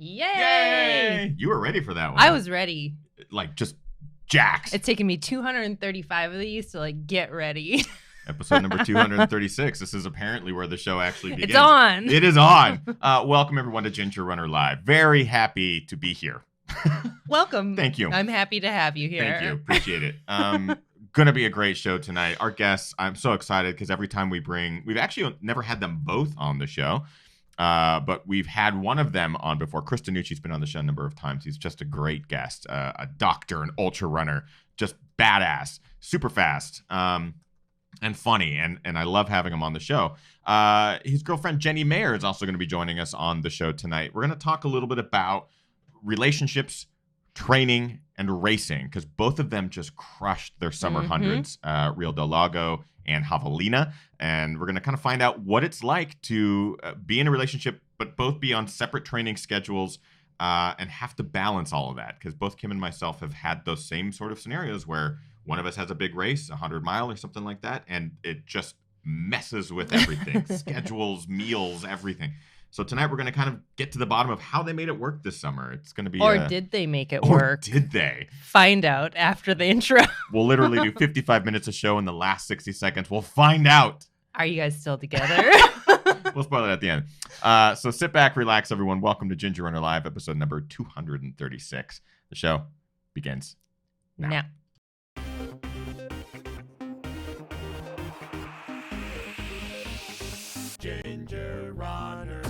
Yay! You were ready for that one. I was ready. Like, just jacked. It's taken me 235 of these to, get ready. Episode number 236. This is apparently where the show actually begins. It's on. It is on. Welcome, everyone, to Ginger Runner Live. Very happy to be here. Welcome. Thank you. I'm happy to have you here. Thank you. Appreciate it. Gonna be a great show tonight. Our guests, I'm so excited because every time we've actually never had them both on the show, but we've had one of them on before. DeNucci's been on the show a number of times. He's just a great guest, a doctor, an ultra runner, just badass, super fast, and funny, and I love having him on the show. His girlfriend Jenny Maier is also going to be joining us on the show tonight. We're going to talk a little bit about relationships, training, and racing, because both of them just crushed their summer hundreds, Rio del Lago and Javelina. And we're going to kind of find out what it's like to be in a relationship, but both be on separate training schedules and have to balance all of that. Because both Kim and myself have had those same sort of scenarios where one of us has a big race, 100-mile or something like that, and it just messes with everything. Schedules, meals, everything. So tonight we're going to kind of get to the bottom of how they made it work this summer. It's going to be... Or did they make it work? Or did they? Find out after the intro. We'll literally do 55 minutes of show in the last 60 seconds. We'll find out. Are you guys still together? We'll spoil it at the end. So sit back, relax, everyone. Welcome to Ginger Runner Live, episode number 236. The show begins now. Ginger Runner.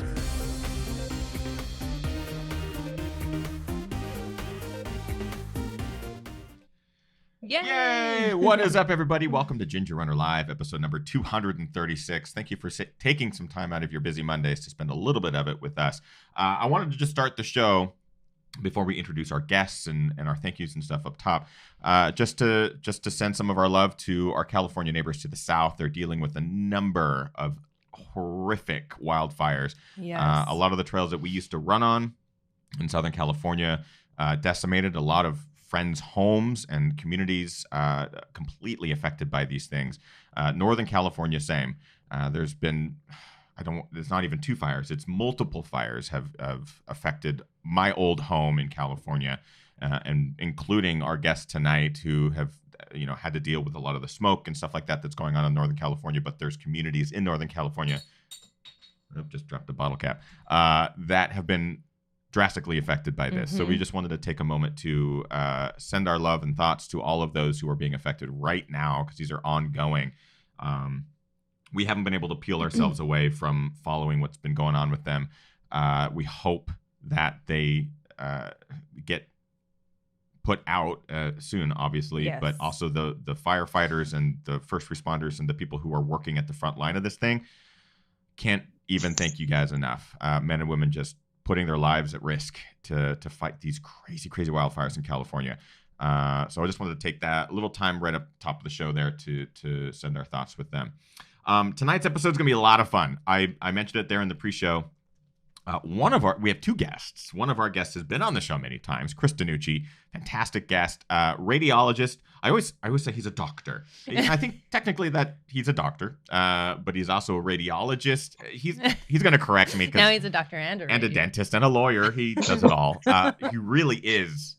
Yay! What is up, everybody? Welcome to Ginger Runner Live, episode number 236. Thank you for taking some time out of your busy Mondays to spend a little bit of it with us. I wanted to just start the show before we introduce our guests and our thank yous and stuff up top, just to send some of our love to our California neighbors to the south. They're dealing with a number of horrific wildfires. Yes. A lot of the trails that we used to run on in Southern California decimated. A lot of friends' homes and communities completely affected by these things. Northern California, same. There's been, it's not even two fires. It's multiple fires have affected my old home in California, and including our guests tonight who have had to deal with a lot of the smoke and stuff like that that's going on in Northern California. But there's communities in Northern California, just dropped the bottle cap, that have been drastically affected by this. So we just wanted to take a moment to send our love and thoughts to all of those who are being affected right now, because these are ongoing. We haven't been able to peel ourselves away from following what's been going on with them. We hope that they get put out soon, obviously, yes. But also the firefighters and the first responders and the people who are working at the front line of this thing. Can't even thank you guys enough. Men and women just putting their lives at risk to fight these crazy wildfires in California. So I just wanted to take that little time right up top of the show there to send our thoughts with them. Tonight's episode is going to be a lot of fun. I mentioned it there in the pre-show. We have two guests. One of our guests has been on the show many times, DeNucci, fantastic guest, radiologist. I always say he's a doctor. I think technically that he's a doctor, but he's also a radiologist. He's going to correct me. Now he's a doctor and a dentist and a lawyer. He does it all. He really is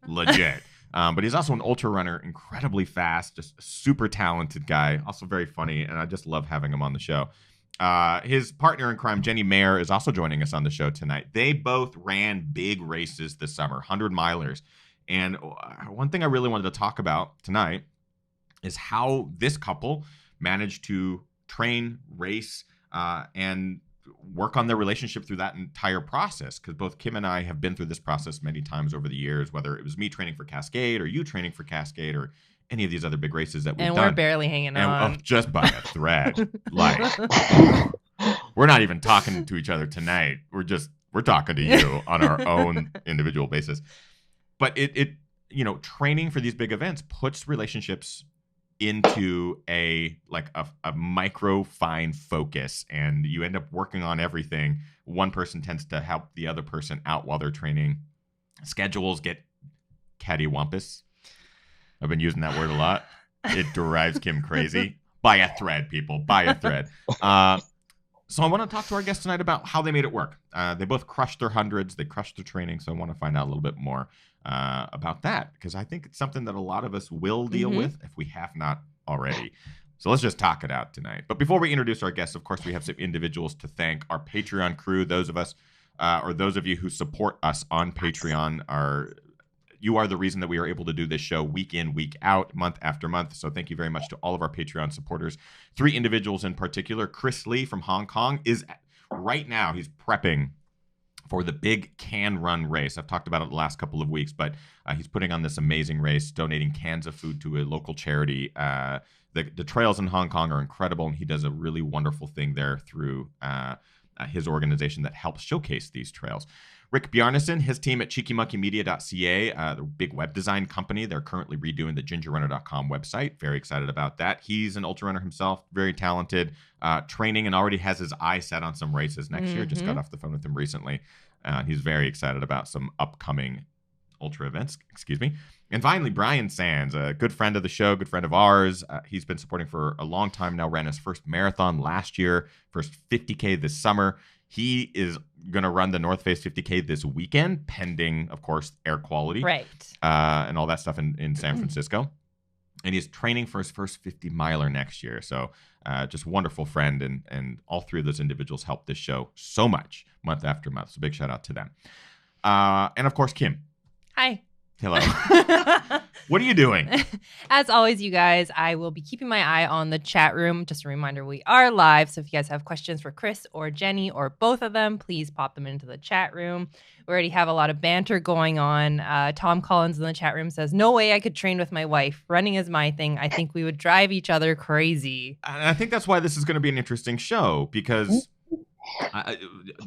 legit. But he's also an ultra runner, incredibly fast, just a super talented guy, also very funny, and I just love having him on the show. His partner in crime, Jenny Maier, is also joining us on the show tonight. They both ran big races this summer, 100-milers. And one thing I really wanted to talk about tonight is how this couple managed to train, race, and work on their relationship through that entire process. Because both Kim and I have been through this process many times over the years, whether it was me training for Cascade or you training for Cascade or any of these other big races that we've done. And we're barely hanging on. Just by a thread. We're not even talking to each other tonight. We're talking to you on our own individual basis. But it training for these big events puts relationships into a micro fine focus, and you end up working on everything. One person tends to help the other person out while they're training. Schedules get cattywampus. I've been using that word a lot. It drives Kim crazy. By a thread, people. By a thread. So I want to talk to our guests tonight about how they made it work. They both crushed their hundreds. They crushed their training. So I want to find out a little bit more about that, because I think it's something that a lot of us will deal with if we have not already. So let's just talk it out tonight. But before we introduce our guests, of course, we have some individuals to thank. Our Patreon crew, those of us, or those of you who support us on Patreon, you are the reason that we are able to do this show week in, week out, month after month. So thank you very much to all of our Patreon supporters. 3 individuals in particular. Chris Lee from Hong Kong is right now, he's prepping for the big can run race. I've talked about it the last couple of weeks, but he's putting on this amazing race, donating cans of food to a local charity. The trails in Hong Kong are incredible, and he does a really wonderful thing there through his organization that helps showcase these trails. Rick Bjarnason, his team at cheekymonkeymedia.ca, the big web design company. They're currently redoing the gingerrunner.com website. Very excited about that. He's an ultra runner himself, very talented, training, and already has his eye set on some races next year. Just got off the phone with him recently. He's very excited about some upcoming ultra events. And finally, Brian Sands, a good friend of the show, good friend of ours. He's been supporting for a long time now, ran his first marathon last year, first 50K this summer. He is going to run the North Face 50K this weekend, pending, of course, air quality. Right. And all that stuff in San Francisco. And he's training for his first 50 miler next year. So just wonderful friend. And all 3 of those individuals help this show so much month after month. So big shout out to them. And of course, Kim. Hi. Hello. What are you doing? As always, you guys, I will be keeping my eye on the chat room. Just a reminder, we are live. So if you guys have questions for Chris or Jenny or both of them, please pop them into the chat room. We already have a lot of banter going on. Tom Collins in the chat room says, no way I could train with my wife. Running is my thing. I think we would drive each other crazy. And I think that's why this is going to be an interesting show, because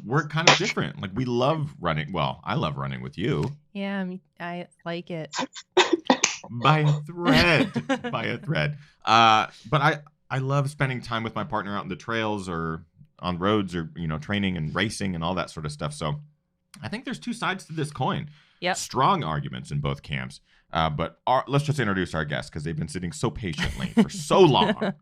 we're kind of different. Like, we love running. Well, I love running with you. Yeah, I like it. By a thread. But I love spending time with my partner out in the trails or on roads or, training and racing and all that sort of stuff. So I think there's 2 sides to this coin. Yep. Strong arguments in both camps. But let's just introduce our guests, because they've been sitting so patiently for so long.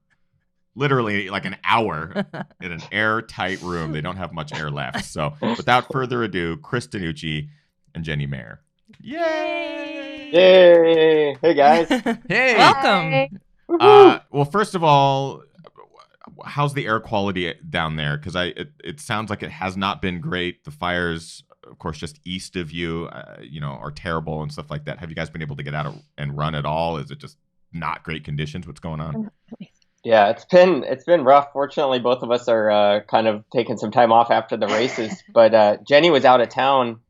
Literally like an hour in an airtight room. They don't have much air left. So without further ado, Chris DeNucci and Jenny Maier. Yay! Yay! Hey, guys. Hey! Welcome. Well, first of all, how's the air quality down there? Because it sounds like it has not been great. The fires, of course, just east of you, are terrible and stuff like that. Have you guys been able to get out and run at all? Is it just not great conditions? What's going on? Yeah, it's been rough. Fortunately, both of us are kind of taking some time off after the races. But Jenny was out of town.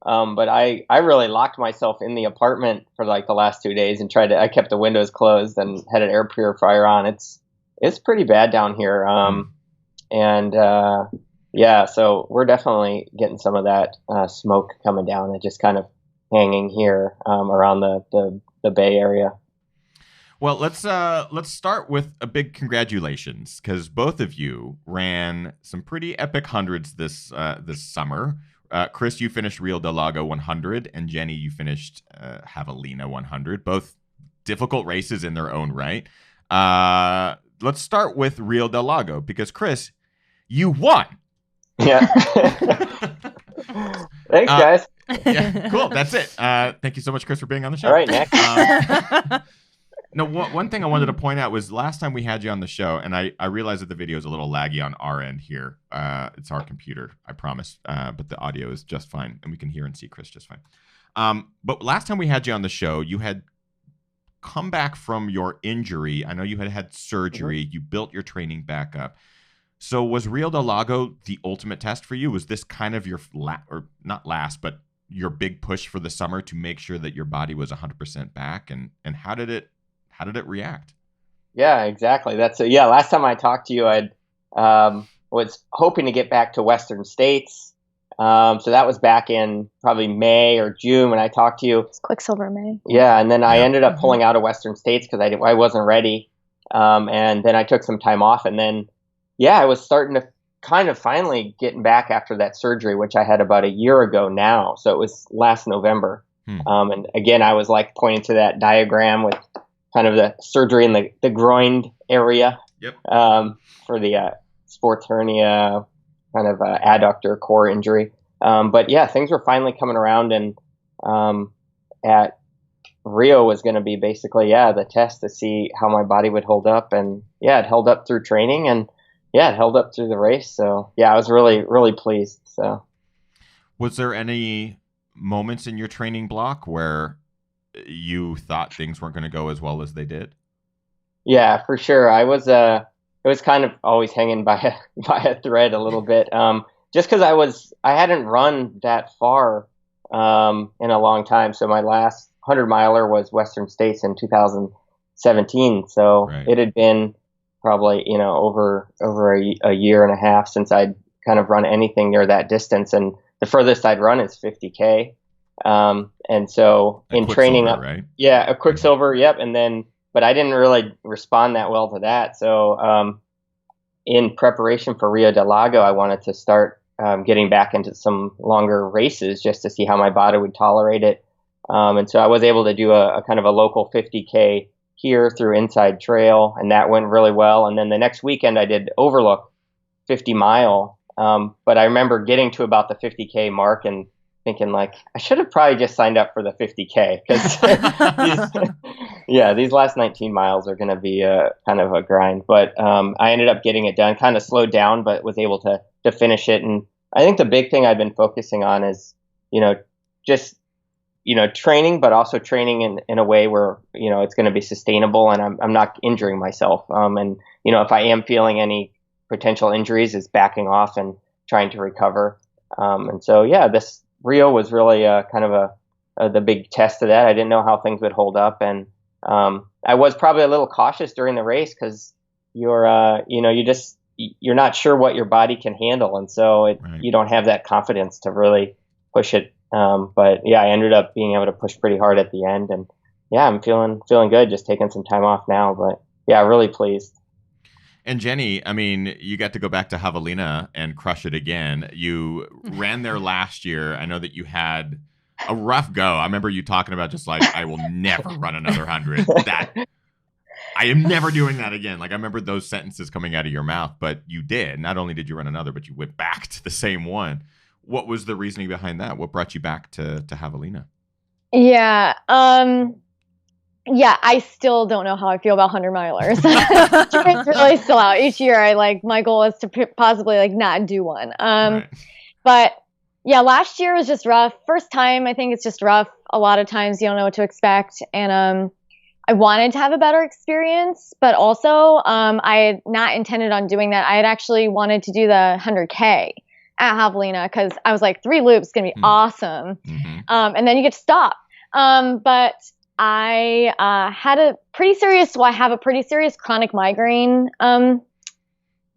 But I really locked myself in the apartment for like the last 2 days and I kept the windows closed and had an air purifier on. It's pretty bad down here. Yeah, so we're definitely getting some of that smoke coming down and just kind of hanging here around the Bay Area. Well, let's start with a big congratulations, because both of you ran some pretty epic hundreds this summer. Chris, you finished Rio del Lago 100, and Jenny, you finished Javelina 100. Both difficult races in their own right. Let's start with Rio del Lago, because Chris, you won. Yeah. Thanks, guys. Yeah, cool. That's it. Thank you so much, Chris, for being on the show. All right, next. No, one thing I wanted to point out was last time we had you on the show, and I realized that the video is a little laggy on our end here. It's our computer, I promise. But the audio is just fine, and we can hear and see Chris just fine. But last time we had you on the show, you had come back from your injury. I know you had surgery. You built your training back up. So was Rio del Lago the ultimate test for you? Was this kind of your but your big push for the summer to make sure that your body was 100% back? And how did it react? Yeah, exactly. Last time I talked to you, I was hoping to get back to Western States. So that was back in probably May or June when I talked to you. It's Quicksilver May. Yeah, and then I ended up pulling out of Western States because I wasn't ready. And then I took some time off, and then I was starting to kind of finally getting back after that surgery, which I had about a year ago now. So it was last November. And again, I was like pointing to that diagram with kind of the surgery in the groin area. Yep. For the sports hernia, kind of adductor core injury. But yeah, things were finally coming around, and at Rio was going to be basically, the test to see how my body would hold up. And yeah, it held up through training, and yeah, it held up through the race. So yeah, I was really, really pleased. So was there any moments in your training block where you thought things weren't going to go as well as they did? Yeah, for sure. I was, it was kind of always hanging by a thread a little bit. Just cause I hadn't run that far, in a long time. So my last 100-miler was Western States in 2017. So Right. it had been probably, over a year and a half since I'd kind of run anything near that distance. And the furthest I'd run is 50K. And so in training, right? yeah, a Quicksilver. Yep. And then, but I didn't really respond that well to that. So, in preparation for Rio de Lago, I wanted to start, getting back into some longer races just to see how my body would tolerate it. And so I was able to do a kind of a local 50K here through Inside Trail, and that went really well. And then the next weekend I did Overlook 50-mile. But I remember getting to about the 50K mark and thinking, like, I should have probably just signed up for the 50K, because these last 19 miles are going to be kind of a grind. But I ended up getting it done, kind of slowed down, but was able to finish it. And I think the big thing I've been focusing on is, just, training, but also training in a way where, it's going to be sustainable and I'm not injuring myself. And, if I am feeling any potential injuries, is backing off and trying to recover. And so, this Rio was really kind of the big test of that. I didn't know how things would hold up, and I was probably a little cautious during the race because you're not sure what your body can handle, and so Right. you don't have that confidence to really push it. But yeah, I ended up being able to push pretty hard at the end, and yeah, I'm feeling good. Just taking some time off now, but yeah, really pleased. And Jenny, I mean, you got to go back to Javelina and crush it again. You ran there last year. I know that you had a rough go. I remember you talking about just like, I will never run another 100. I am never doing that again. Like, I remember those sentences coming out of your mouth, but you did. Not only did you run another, but you went back to the same one. What was the reasoning behind that? What brought you back to Javelina? Yeah. Yeah, I still don't know how I feel about 100-milers. It's really still out. Each year, my goal is to possibly not do one. Right. But yeah, last year was just rough. First time, I think it's just rough. A lot of times you don't know what to expect. And I wanted to have a better experience, but also I had not intended on doing that. I had actually wanted to do the 100K at Javelina because I was like, 3 loops is going to be awesome. Mm-hmm. And then you get to stop. But I have a pretty serious chronic migraine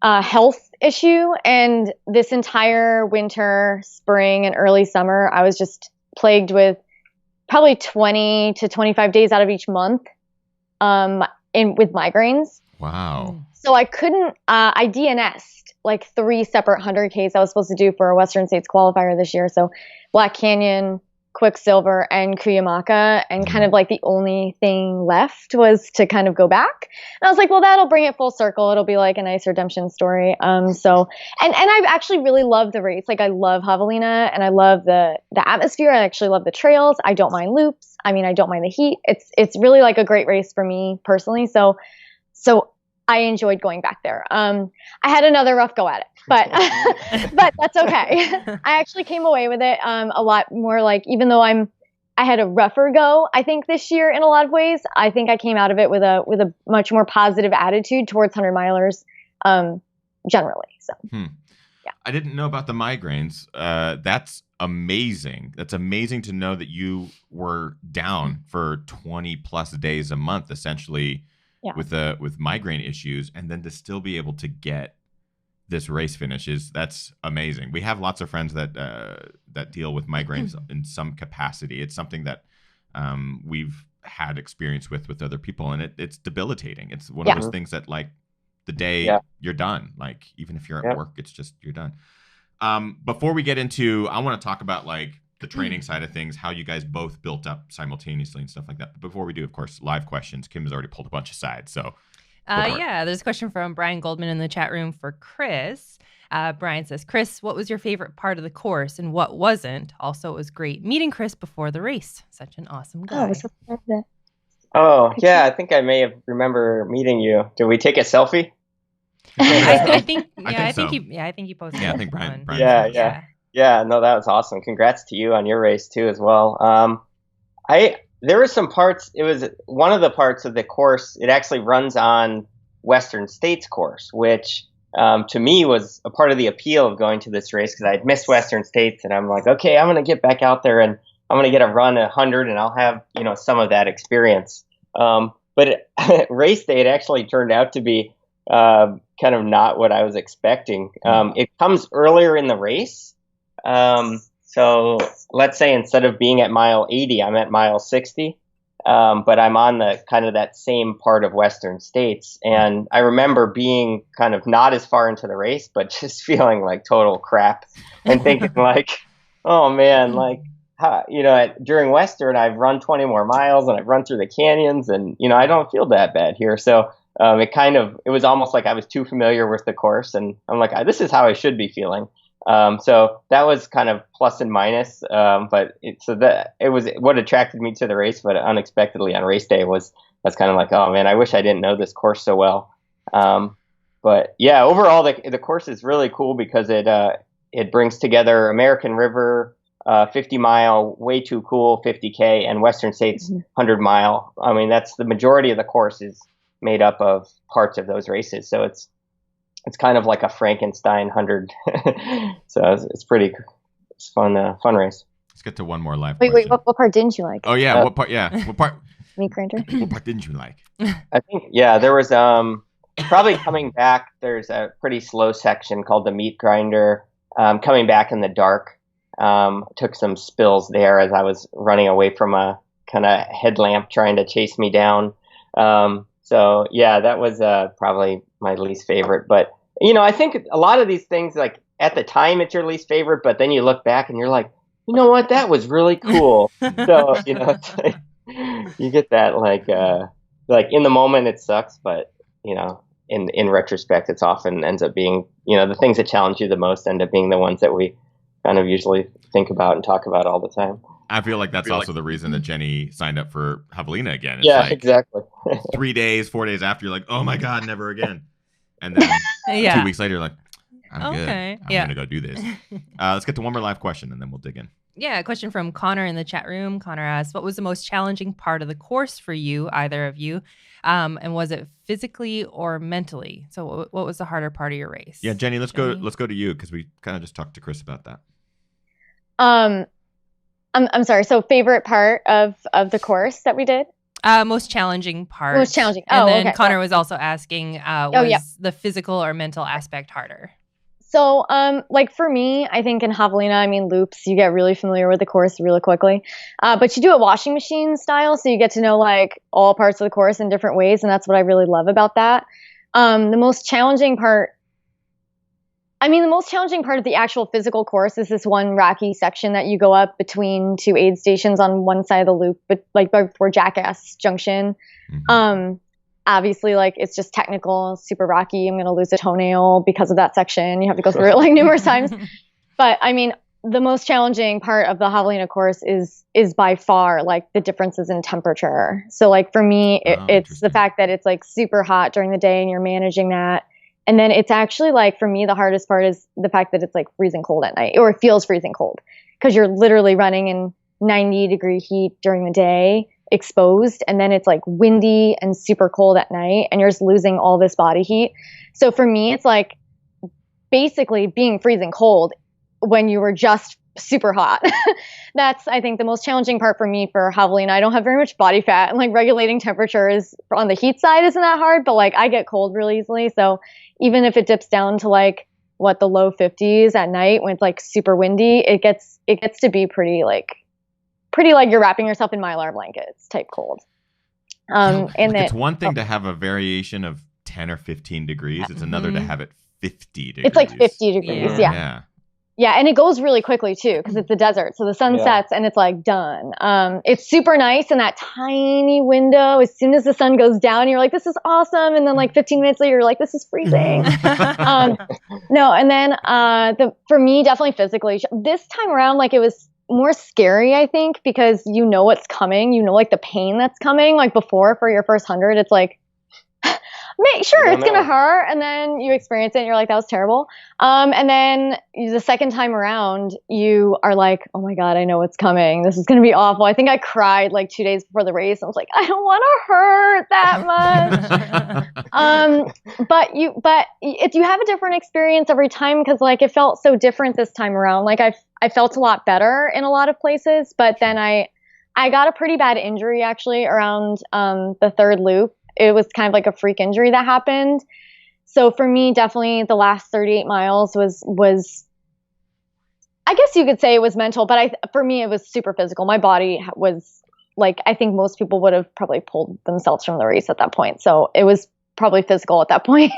health issue. And this entire winter, spring, and early summer, I was just plagued with probably 20 to 25 days out of each month with migraines. Wow. So I couldn't, I DNS'd 3 separate 100Ks I was supposed to do for a Western States qualifier this year. So Black Canyon, Quicksilver, and Cuyamaca, and kind of the only thing left was to kind of go back. And I was like, well, that'll bring it full circle. It'll be a nice redemption story. So I've actually really loved the race. I love Javelina, and I love the atmosphere. I actually love the trails. I don't mind loops. I mean, I don't mind the heat. It's really a great race for me personally. So I enjoyed going back there. I had another rough go at it, but but that's okay. I actually came away with it a lot more even though I had a rougher go, I think this year in a lot of ways, I think I came out of it with a much more positive attitude towards 100-milers generally. So yeah. I didn't know about the migraines. That's amazing. That's amazing to know that you were down for 20 plus days a month, essentially. Yeah. With migraine issues, and then to still be able to get this race finish that's amazing. We have lots of friends that deal with migraines in some capacity. It's something that we've had experience with other people, and it's debilitating. It's one of those things that the day you're done, even if you're at work, it's just you're done. Before we get into, I want to talk about the training side of things, how you guys both built up simultaneously and stuff like that. But before we do, of course, live questions. Kim has already pulled a bunch aside. So Yeah, there's a question from Brian Goldman in the chat room for Chris. Brian says, Chris, what was your favorite part of the course and what wasn't? Also, it was great meeting Chris before the race. Such an awesome guy. Oh, I was so proud of that. Oh, yeah, I think I may have remember meeting you. Did we take a selfie? I think so. I think you posted. Yeah, I think Brian. Yeah, no, that was awesome. Congrats to you on your race too as well. There were some parts. It was one of the parts of the course. It actually runs on Western States course, which to me was a part of the appeal of going to this race because I'd missed Western States, and I'm like, okay, I'm gonna get back out there and I'm gonna get a run 100, and I'll have some of that experience. But race day, it actually turned out to be kind of not what I was expecting. It comes earlier in the race. So let's say instead of being at mile 80, I'm at mile 60. But I'm on the kind of that same part of Western States. And I remember being kind of not as far into the race, but just feeling like total crap and thinking like, oh man, like, during Western, I've run 20 more miles and I've run through the canyons and, I don't feel that bad here. So it was almost like I was too familiar with the course, and I'm like, this is how I should be feeling. So that was kind of plus and minus. But it was what attracted me to the race, but unexpectedly on race day was kind of like, oh man, I wish I didn't know this course so well. But yeah, overall the course is really cool because it brings together American River, 50 mile, way too cool 50K, and Western States 100 mile. I mean, that's the majority of the course is made up of parts of those races. So it's kind of like a Frankenstein 100. So it's fun race. Let's get to one more live Wait, question. what part didn't you like? Oh yeah, what part? Yeah, what part? Meat grinder. What part didn't you like? I think there was probably coming back. There's a pretty slow section called the meat grinder. Coming back in the dark, took some spills there as I was running away from a kind of headlamp trying to chase me down. So yeah, that was probably my least favorite. But I think a lot of these things, like at the time, it's your least favorite, but then you look back and you're like, you know what, that was really cool. So it's like, you get that like in the moment it sucks, but in retrospect, it's often ends up being the things that challenge you the most end up being the ones that we kind of usually think about and talk about all the time. I feel like that's also the reason that Jenny signed up for Javelina again. It's like, exactly. 4 days after, you're like, oh my God, never again. And then 2 weeks later, you're like, I'm good. I'm going to go do this. Let's get to one more live question and then we'll dig in. Yeah, a question from Connor in the chat room. Connor asks, what was the most challenging part of the course for you, either of you? And was it physically or mentally? So what was the harder part of your race? Yeah, Jenny, let's go to you because we kind of just talked to Chris about that. I'm sorry. So favorite part of the course that we did? Most challenging part. Most challenging. And then Connor was also asking, the physical or mental aspect harder? So, like for me, I think in Javelina, loops, you get really familiar with the course really quickly. But you do it washing machine style, so you get to know like all parts of the course in different ways, and that's what I really love about that. The most challenging part of the actual physical course is this one rocky section that you go up between two aid stations on one side of the loop, but like before Jackass Junction. Mm-hmm. Obviously, like it's just technical, super rocky. I'm going to lose a toenail because of that section. You have to go through it like numerous times. But the most challenging part of the Javelina course is by far like the differences in temperature. So like for me, it's the fact that it's like super hot during the day and you're managing that. And then it's actually like, for me, the hardest part is the fact that it's like freezing cold at night, or it feels freezing cold because you're literally running in 90-degree heat during the day, exposed, and then it's like windy and super cold at night and you're just losing all this body heat. So for me, it's like basically being freezing cold when you were just super hot. That's, I think, the most challenging part for me for Javelina. I don't have very much body fat, and like regulating temperature is on the heat side isn't that hard, but like I get cold really easily. So even if it dips down to like the low 50s at night when it's like super windy, it gets to be pretty like you're wrapping yourself in Mylar blankets type cold. And it's one thing to have a variation of 10 or 15 degrees. It's another to have it 50 degrees. It's like 50 degrees. Yeah. Yeah, and it goes really quickly too because it's a desert. So the sun sets and it's like done. It's super nice in that tiny window. As soon as the sun goes down, you're like, this is awesome. And then like 15 minutes later, you're like, this is freezing. No, and then for me, definitely physically. This time around, like it was more scary, I think, because you know what's coming. You know, like the pain that's coming. Like before for your first 100, it's like, sure, it's going to hurt. And then you experience it and you're like, that was terrible. And then the second time around, you are like, oh my God, I know what's coming. This is going to be awful. I think I cried like 2 days before the race. I was like, I don't want to hurt that much. But you have a different experience every time because like it felt so different this time around. Like I felt a lot better in a lot of places, but then I got a pretty bad injury actually around the third loop. It was kind of like a freak injury that happened. So for me, definitely the last 38 miles was I guess you could say it was mental, but for me, it was super physical. My body was like, I think most people would have probably pulled themselves from the race at that point. So it was probably physical at that point.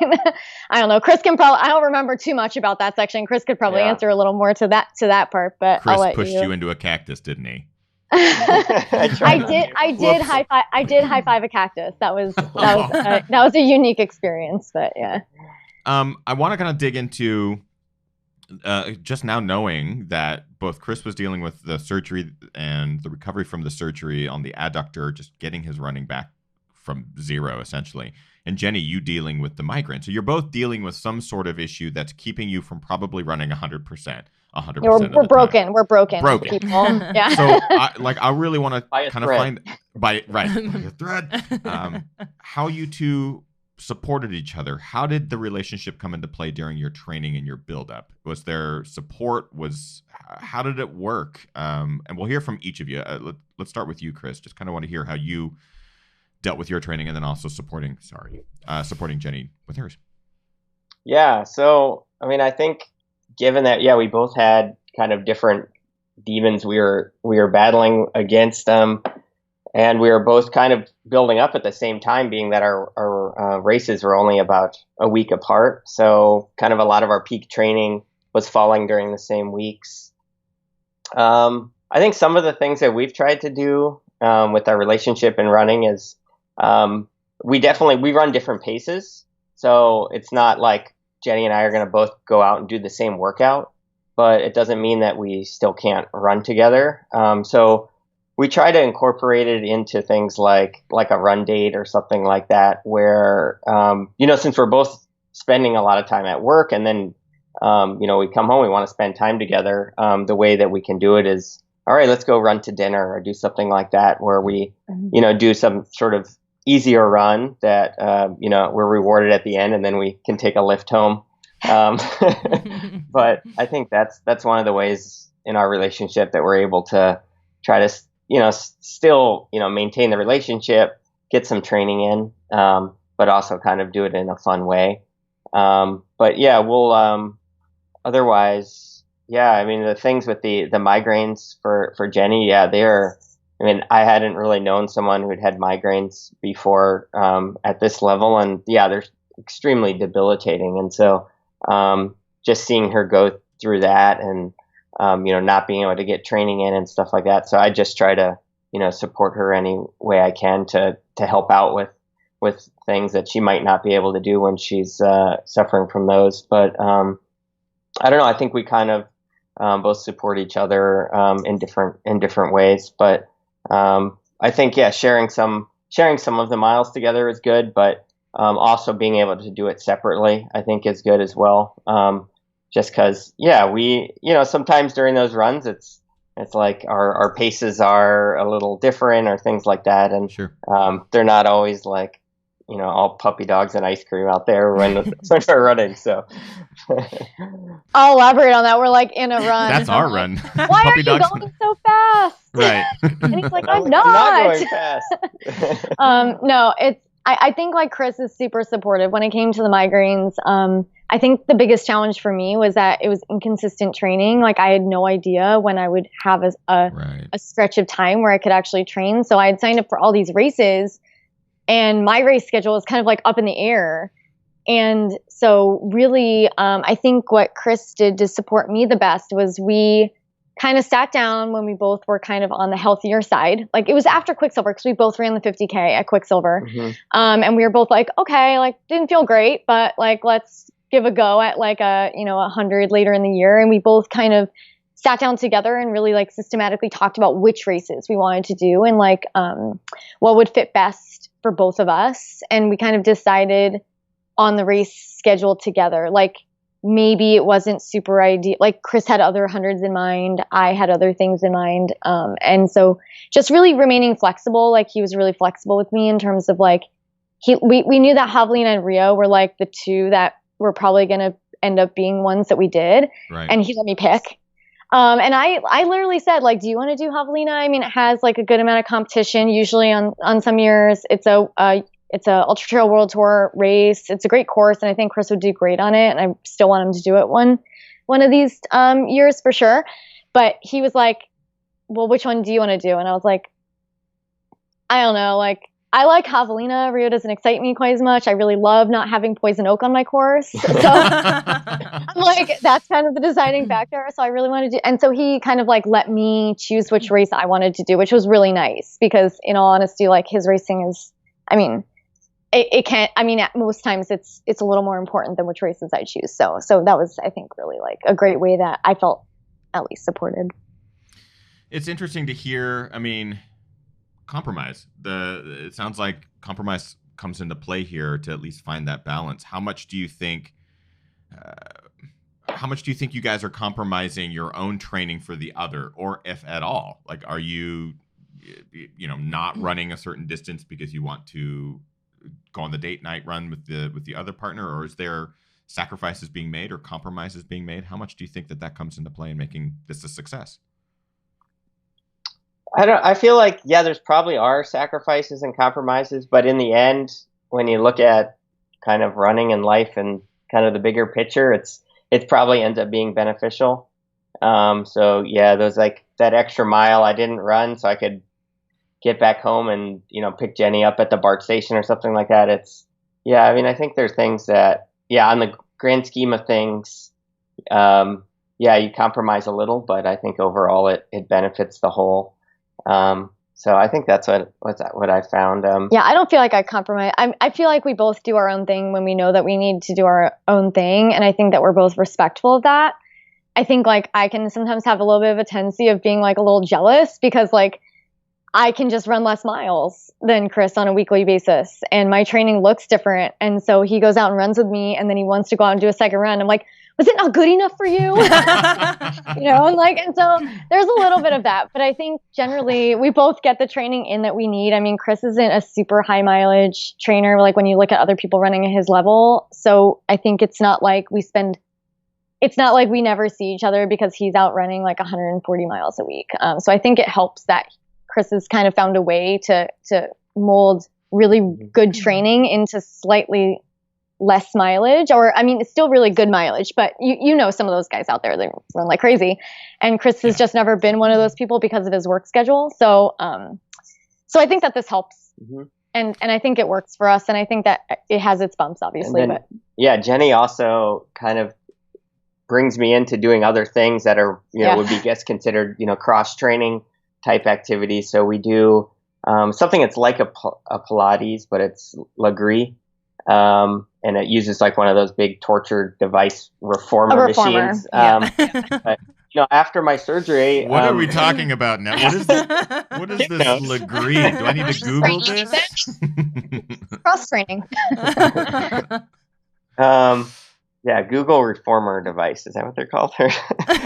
I don't know. Chris can probably, I don't remember too much about that section. Chris could probably answer a little more to that part, but Chris I'll let pushed you into a cactus, didn't he? I did high five a cactus. That was a unique experience, but yeah. I want to kind of dig into just now knowing that both Chris was dealing with the surgery and the recovery from the surgery on the adductor, just getting his running back from zero essentially, and Jenny, you dealing with the migraine. So you're both dealing with some sort of issue that's keeping you from probably running 100%. 100%. Yeah, we're broken. Time. We're broken. People. Yeah. So, I really want to kind of find by a thread how you two supported each other. How did the relationship come into play during your training and your build-up? Was there support? How did it work? And we'll hear from each of you. Let's start with you, Chris. Just kind of want to hear how you dealt with your training and then also supporting Jenny with hers. Yeah. So, I mean, I think. Given that, we both had kind of different demons we were battling against them, and we were both kind of building up at the same time, being that our races were only about a week apart. So kind of a lot of our peak training was falling during the same weeks. I think some of the things that we've tried to do with our relationship in running is we run different paces. So it's not like Jenny and I are going to both go out and do the same workout, but it doesn't mean that we still can't run together. So we try to incorporate it into things like a run date or something like that, where, since we're both spending a lot of time at work and then, we come home, we want to spend time together. The way that we can do it is, all right, let's go run to dinner or do something like that, where we, do some sort of easier run that, we're rewarded at the end, and then we can take a lift home. But I think that's one of the ways in our relationship that we're able to try to, still, maintain the relationship, get some training in, but also kind of do it in a fun way. But yeah, we'll, otherwise, I mean, the things with the migraines for Jenny, I hadn't really known someone who'd had migraines before at this level, and they're extremely debilitating. And so just seeing her go through that and, not being able to get training in and stuff like that. So I just try to, support her any way I can to help out with things that she might not be able to do when she's suffering from those. But I don't know. I think we kind of both support each other in different ways, but I think, sharing some of the miles together is good, but also being able to do it separately, I think, is good as well. Just because, we, sometimes during those runs, it's like our paces are a little different or things like that, and sure. They're not always like, all puppy dogs and ice cream out there when we're running. So I'll elaborate on that. We're like in a run. That's our run. Why are you going so fast? Right. And he's like, I'm not going fast. No, I think like Chris is super supportive when it came to the migraines. I think the biggest challenge for me was that it was inconsistent training. Like I had no idea when I would have a stretch of time where I could actually train. So I had signed up for all these races, and my race schedule was kind of like up in the air. And so really, I think what Chris did to support me the best was we kind of sat down when we both were kind of on the healthier side. Like it was after Quicksilver because we both ran the 50K at Quicksilver. And we were both like, okay, like didn't feel great, but like, let's give a go at like 100 later in the year. And we both kind of sat down together and really like systematically talked about which races we wanted to do and like what would fit best for both of us. And we kind of decided on the race schedule together. Like maybe it wasn't super ideal. Like Chris had other hundreds in mind. I had other things in mind. And so just really remaining flexible. Like he was really flexible with me in terms of like, we knew that Javelina and Rio were like the two that were probably going to end up being ones that we did. Right. And he let me pick. And I literally said, like, do you want to do Javelina? I mean, it has like a good amount of competition. Usually on some years, it's a Ultra Trail World Tour race. It's a great course, and I think Chris would do great on it. And I still want him to do it one of these years for sure. But he was like, well, which one do you want to do? And I was like, I don't know. Like, I like Javelina. Rio doesn't excite me quite as much. I really love not having poison oak on my course. So I'm like, that's kind of the deciding factor. So I really wanted to, and so he kind of like let me choose which race I wanted to do, which was really nice because in all honesty, like his racing is, I mean, it can't, I mean, at most times it's a little more important than which races I choose. So that was, I think, really like a great way that I felt at least supported. It's interesting to hear, I mean, compromise. It sounds like compromise comes into play here to at least find that balance. How much do you think you guys are compromising your own training for the other, or if at all? Like, are you not running a certain distance because you want to go on the date night run with the other partner, or is there sacrifices being made or compromises being made? How much do you think that comes into play in making this a success? I feel like, yeah, there's probably are sacrifices and compromises, but in the end, when you look at kind of running and life and kind of the bigger picture, it probably ends up being beneficial. So yeah, there's like that extra mile I didn't run so I could get back home and, pick Jenny up at the BART station or something like that. I mean, I think there's things that, on the grand scheme of things, you compromise a little, but I think overall it benefits the whole. So I think that's what I found. I don't feel like I compromise. I feel like we both do our own thing when we know that we need to do our own thing. And I think that we're both respectful of that. I think like I can sometimes have a little bit of a tendency of being like a little jealous because like I can just run less miles than Chris on a weekly basis and my training looks different. And so he goes out and runs with me and then he wants to go out and do a second run. I'm like, was it not good enough for you? And so there's a little bit of that, but I think generally we both get the training in that we need. I mean, Chris isn't a super high mileage trainer, like when you look at other people running at his level. So I think it's not like we never see each other because he's out running like 140 miles a week. So I think it helps that Chris has kind of found a way to mold really good training into slightly less mileage, or I mean, it's still really good mileage, but you know some of those guys out there, they run like crazy. And Chris has just never been one of those people because of his work schedule. So I think that this helps. Mm-hmm. And I think it works for us. And I think that it has its bumps, obviously. Then, Jenny also kind of brings me into doing other things that are, would be considered, cross training type activities. So we do something that's like a Pilates, but it's Lagree. And it uses like one of those big torture device reformer machines. But, after my surgery, what are we talking about now? What is this Lagree? Do I need to Google this? Cross training. Google reformer device. Is that what they're called?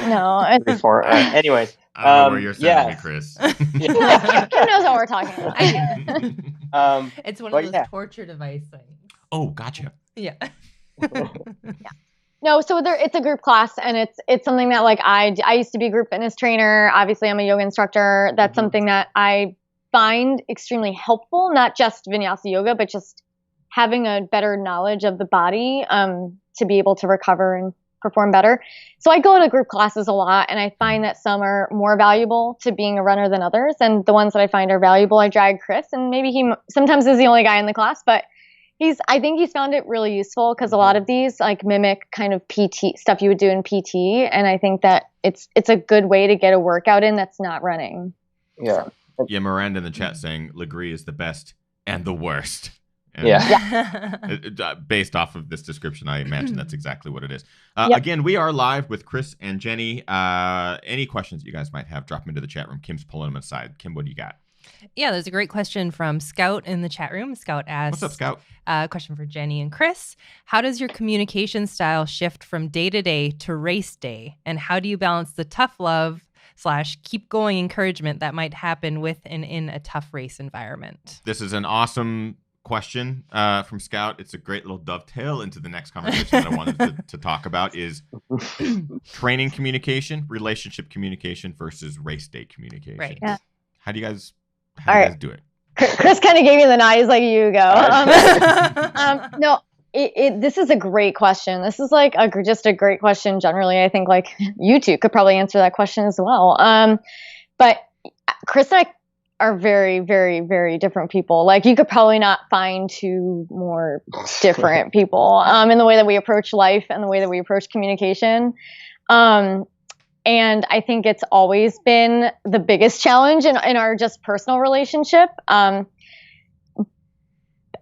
No. Anyways. I don't know where you're sending me, Chris. Kim knows what we're talking about. It's one of those torture device things. Oh, gotcha. Yeah. No, so it's a group class, and it's something that like I used to be a group fitness trainer. Obviously, I'm a yoga instructor. That's something that I find extremely helpful, not just vinyasa yoga, but just having a better knowledge of the body to be able to recover and perform better. So I go to group classes a lot, and I find that some are more valuable to being a runner than others. And the ones that I find are valuable, I drag Chris, and maybe he sometimes is the only guy in the class, but I think he's found it really useful because a lot of these like mimic kind of PT stuff you would do in PT, and I think that it's a good way to get a workout in that's not running. Yeah. Yeah, Miranda in the chat saying Legree is the best and the worst. And based off of this description, I imagine that's exactly what it is. Again, we are live with Chris and Jenny. Any questions you guys might have, drop them into the chat room. Kim's pulling them aside. Kim, what do you got? Yeah, there's a great question from Scout in the chat room. Scout asks, "What's up, Scout? Question for Jenny and Chris. How does your communication style shift from day to day to race day? And how do you balance the tough love / keep going encouragement that might happen with and in a tough race environment?" This is an awesome question from Scout. It's a great little dovetail into the next conversation that I wanted to talk about is training communication, relationship communication versus race day communication. Right. Yeah. How do you guys do it? Chris kind of gave me the nod. He's like, you go. No, this is a great question. This is like just a great question generally. I think like you two could probably answer that question as well. But Chris and I are very, very, very different people. Like you could probably not find two more different people in the way that we approach life and the way that we approach communication. And I think it's always been the biggest challenge in our just personal relationship. And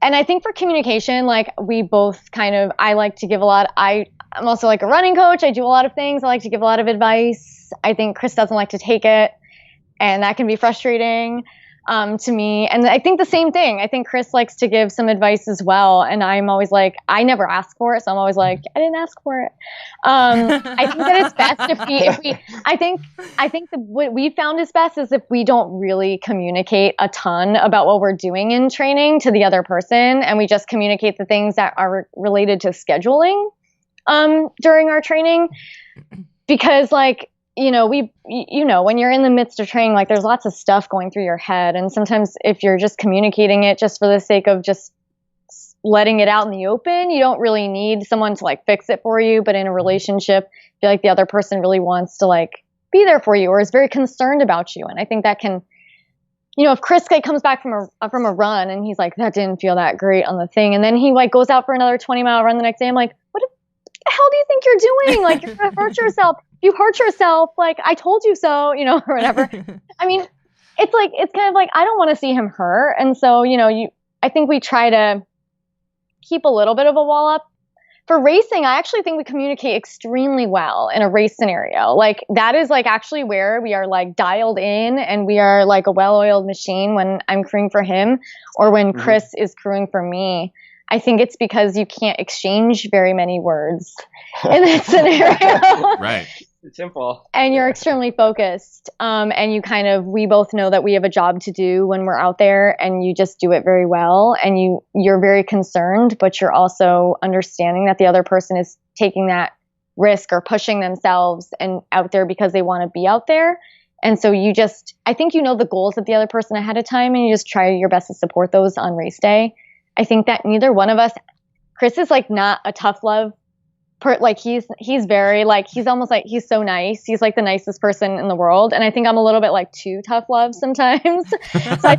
I think for communication, like we both I like to give a lot. I'm also like a running coach. I do a lot of things. I like to give a lot of advice. I think Chris doesn't like to take it. And that can be frustrating to me. And I think the same thing. I think Chris likes to give some advice as well. And I'm always like, I never ask for it. So I'm always like, I didn't ask for it. I think that it's best if we I think that what we found is best is if we don't really communicate a ton about what we're doing in training to the other person. And we just communicate the things that are related to scheduling during our training. Because like, when you're in the midst of training, like there's lots of stuff going through your head. And sometimes if you're just communicating it just for the sake of just letting it out in the open, you don't really need someone to like fix it for you. But in a relationship, I feel like the other person really wants to like be there for you or is very concerned about you. And I think that can, if Chris comes back from a run and he's like, that didn't feel that great on the thing. And then he like goes out for another 20-mile run the next day. I'm like, what the hell do you think you're doing? Like you're going to hurt yourself. You hurt yourself, like I told you so, or whatever. I mean, it's kind of like I don't want to see him hurt, and so I think we try to keep a little bit of a wall up. For racing, I actually think we communicate extremely well in a race scenario. Like that is like actually where we are like dialed in, and we are like a well-oiled machine when I'm crewing for him or when Chris is crewing for me. I think it's because you can't exchange very many words in that scenario. Right. It's simple. And you're extremely focused. And we both know that we have a job to do when we're out there, and you just do it very well. And you're very concerned, but you're also understanding that the other person is taking that risk or pushing themselves and out there because they want to be out there. And so I think the goals of the other person ahead of time, and you just try your best to support those on race day. I think that neither one of us, Chris is like not a tough love. He's very like, he's almost like, he's so nice. He's like the nicest person in the world. And I think I'm a little bit like too tough love sometimes. So I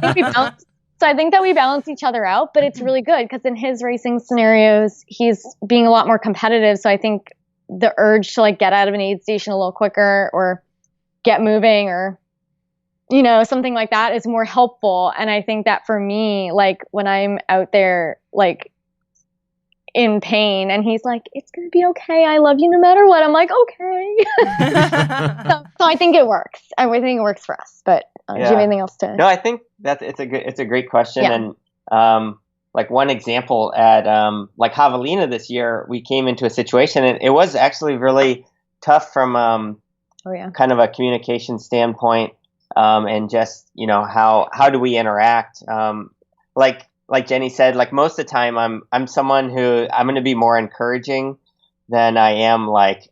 think that we balance each other out, but it's really good because in his racing scenarios, he's being a lot more competitive. So I think the urge to like get out of an aid station a little quicker or get moving or, something like that is more helpful. And I think that for me, like when I'm out there, like in pain and he's like, it's going to be okay. I love you no matter what. I'm like, okay. so I think it works. I think it works for us, but do you have anything else to? No, I think it's a great question. Yeah. And, like one example at, like Javelina this year, we came into a situation and it was actually really tough from, kind of a communication standpoint. And just, how do we interact? Like Jenny said, like most of the time I'm someone who I'm going to be more encouraging than I am like,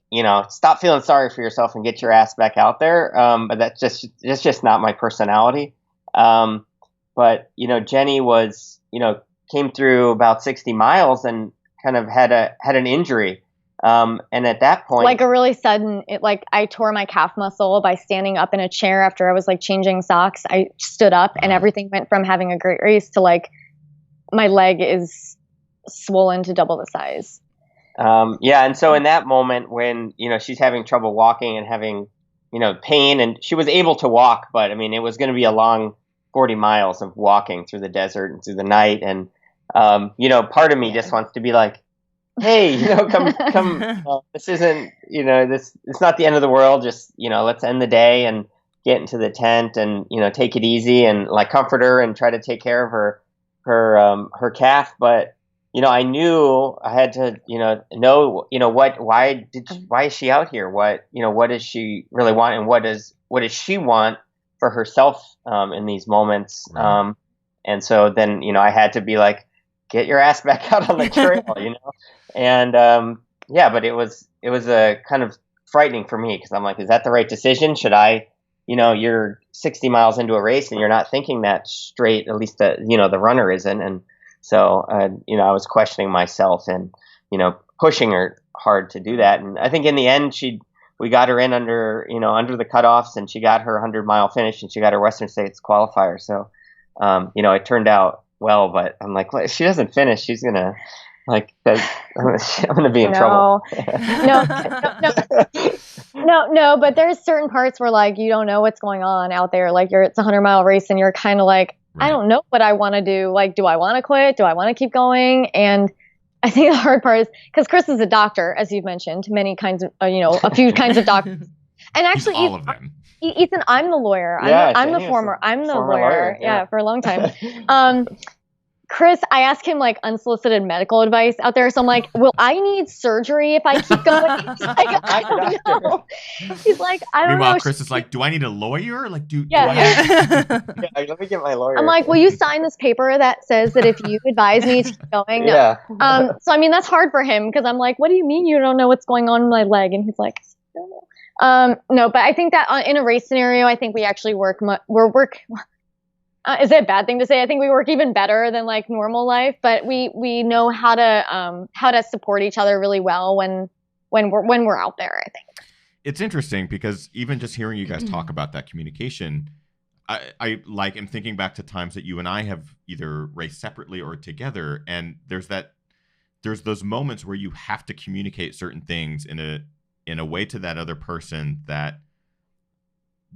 stop feeling sorry for yourself and get your ass back out there. But that's just not my personality. But, Jenny was, came through about 60 miles and kind of had an injury. And at that point, like a really sudden, I tore my calf muscle by standing up in a chair after I was like changing socks. I stood up and everything went from having a great race to like, my leg is swollen to double the size. Yeah, and so in that moment when, she's having trouble walking and having, pain, and she was able to walk, but I mean, it was going to be a long 40 miles of walking through the desert and through the night. And, part of me just wants to be like, hey, come, this isn't, it's not the end of the world. Just, let's end the day and get into the tent and, take it easy and like comfort her and try to take care of her calf. But, I knew I had to, know, why is she out here? What does she really want? And what does she want for herself, in these moments? Right. And so then, I had to be like, get your ass back out on the trail, And, but it was a kind of frightening for me because I'm like, is that the right decision? Should I, you're 60 miles into a race and you're not thinking that straight, at least the runner isn't. And so, I was questioning myself and, pushing her hard to do that. And I think in the end, we got her in under the cutoffs, and she got her 100-mile finish, and she got her Western States qualifier. So, it turned out well, but I'm like, well, if she doesn't finish, she's going to, like, I'm going to be in trouble. No, but there's certain parts where, like, you don't know what's going on out there. Like, it's a 100-mile race, and you're kind of like, Right. I don't know what I want to do. Like, do I want to quit? Do I want to keep going? And I think the hard part is because Chris is a doctor, as you've mentioned, many kinds of, a few kinds of doctors. And actually, all of them. Ethan, I'm the lawyer. I'm the former lawyer. Yeah, for a long time. Chris, I asked him like unsolicited medical advice out there. So I'm like, will I need surgery if I keep going? He's like, I don't know. He's like, I don't know. Meanwhile, Chris is like, do I need a lawyer? Like, do I yeah, let me get my lawyer. I'm like, will you sign this paper that says that if you advise me to keep going? Yeah. So I mean, that's hard for him because I'm like, what do you mean you don't know what's going on in my leg? And he's like, I don't know. No, but I think that in a race scenario, I think we actually is it a bad thing to say? I think we work even better than like normal life, but we know how to support each other really well when we're out there, I think. It's interesting because even just hearing you guys talk about that communication, I like am thinking back to times that you and I have either raced separately or together, and there's those moments where you have to communicate certain things in a way to that other person that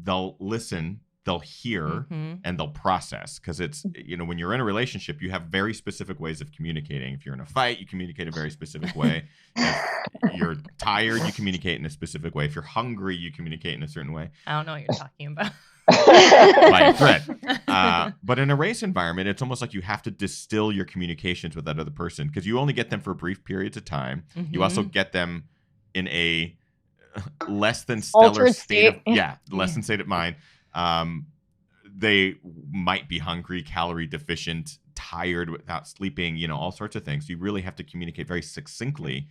they'll listen, they'll hear, and they'll process. Because it's, when you're in a relationship, you have very specific ways of communicating. If you're in a fight, you communicate a very specific way. If you're tired, you communicate in a specific way. If you're hungry, you communicate in a certain way. I don't know what you're talking about. By a thread. But in a race environment, it's almost like you have to distill your communications with that other person because you only get them for brief periods of time. You also get them in a less than stellar state of mind. They might be hungry, calorie deficient, tired without sleeping, all sorts of things. You really have to communicate very succinctly.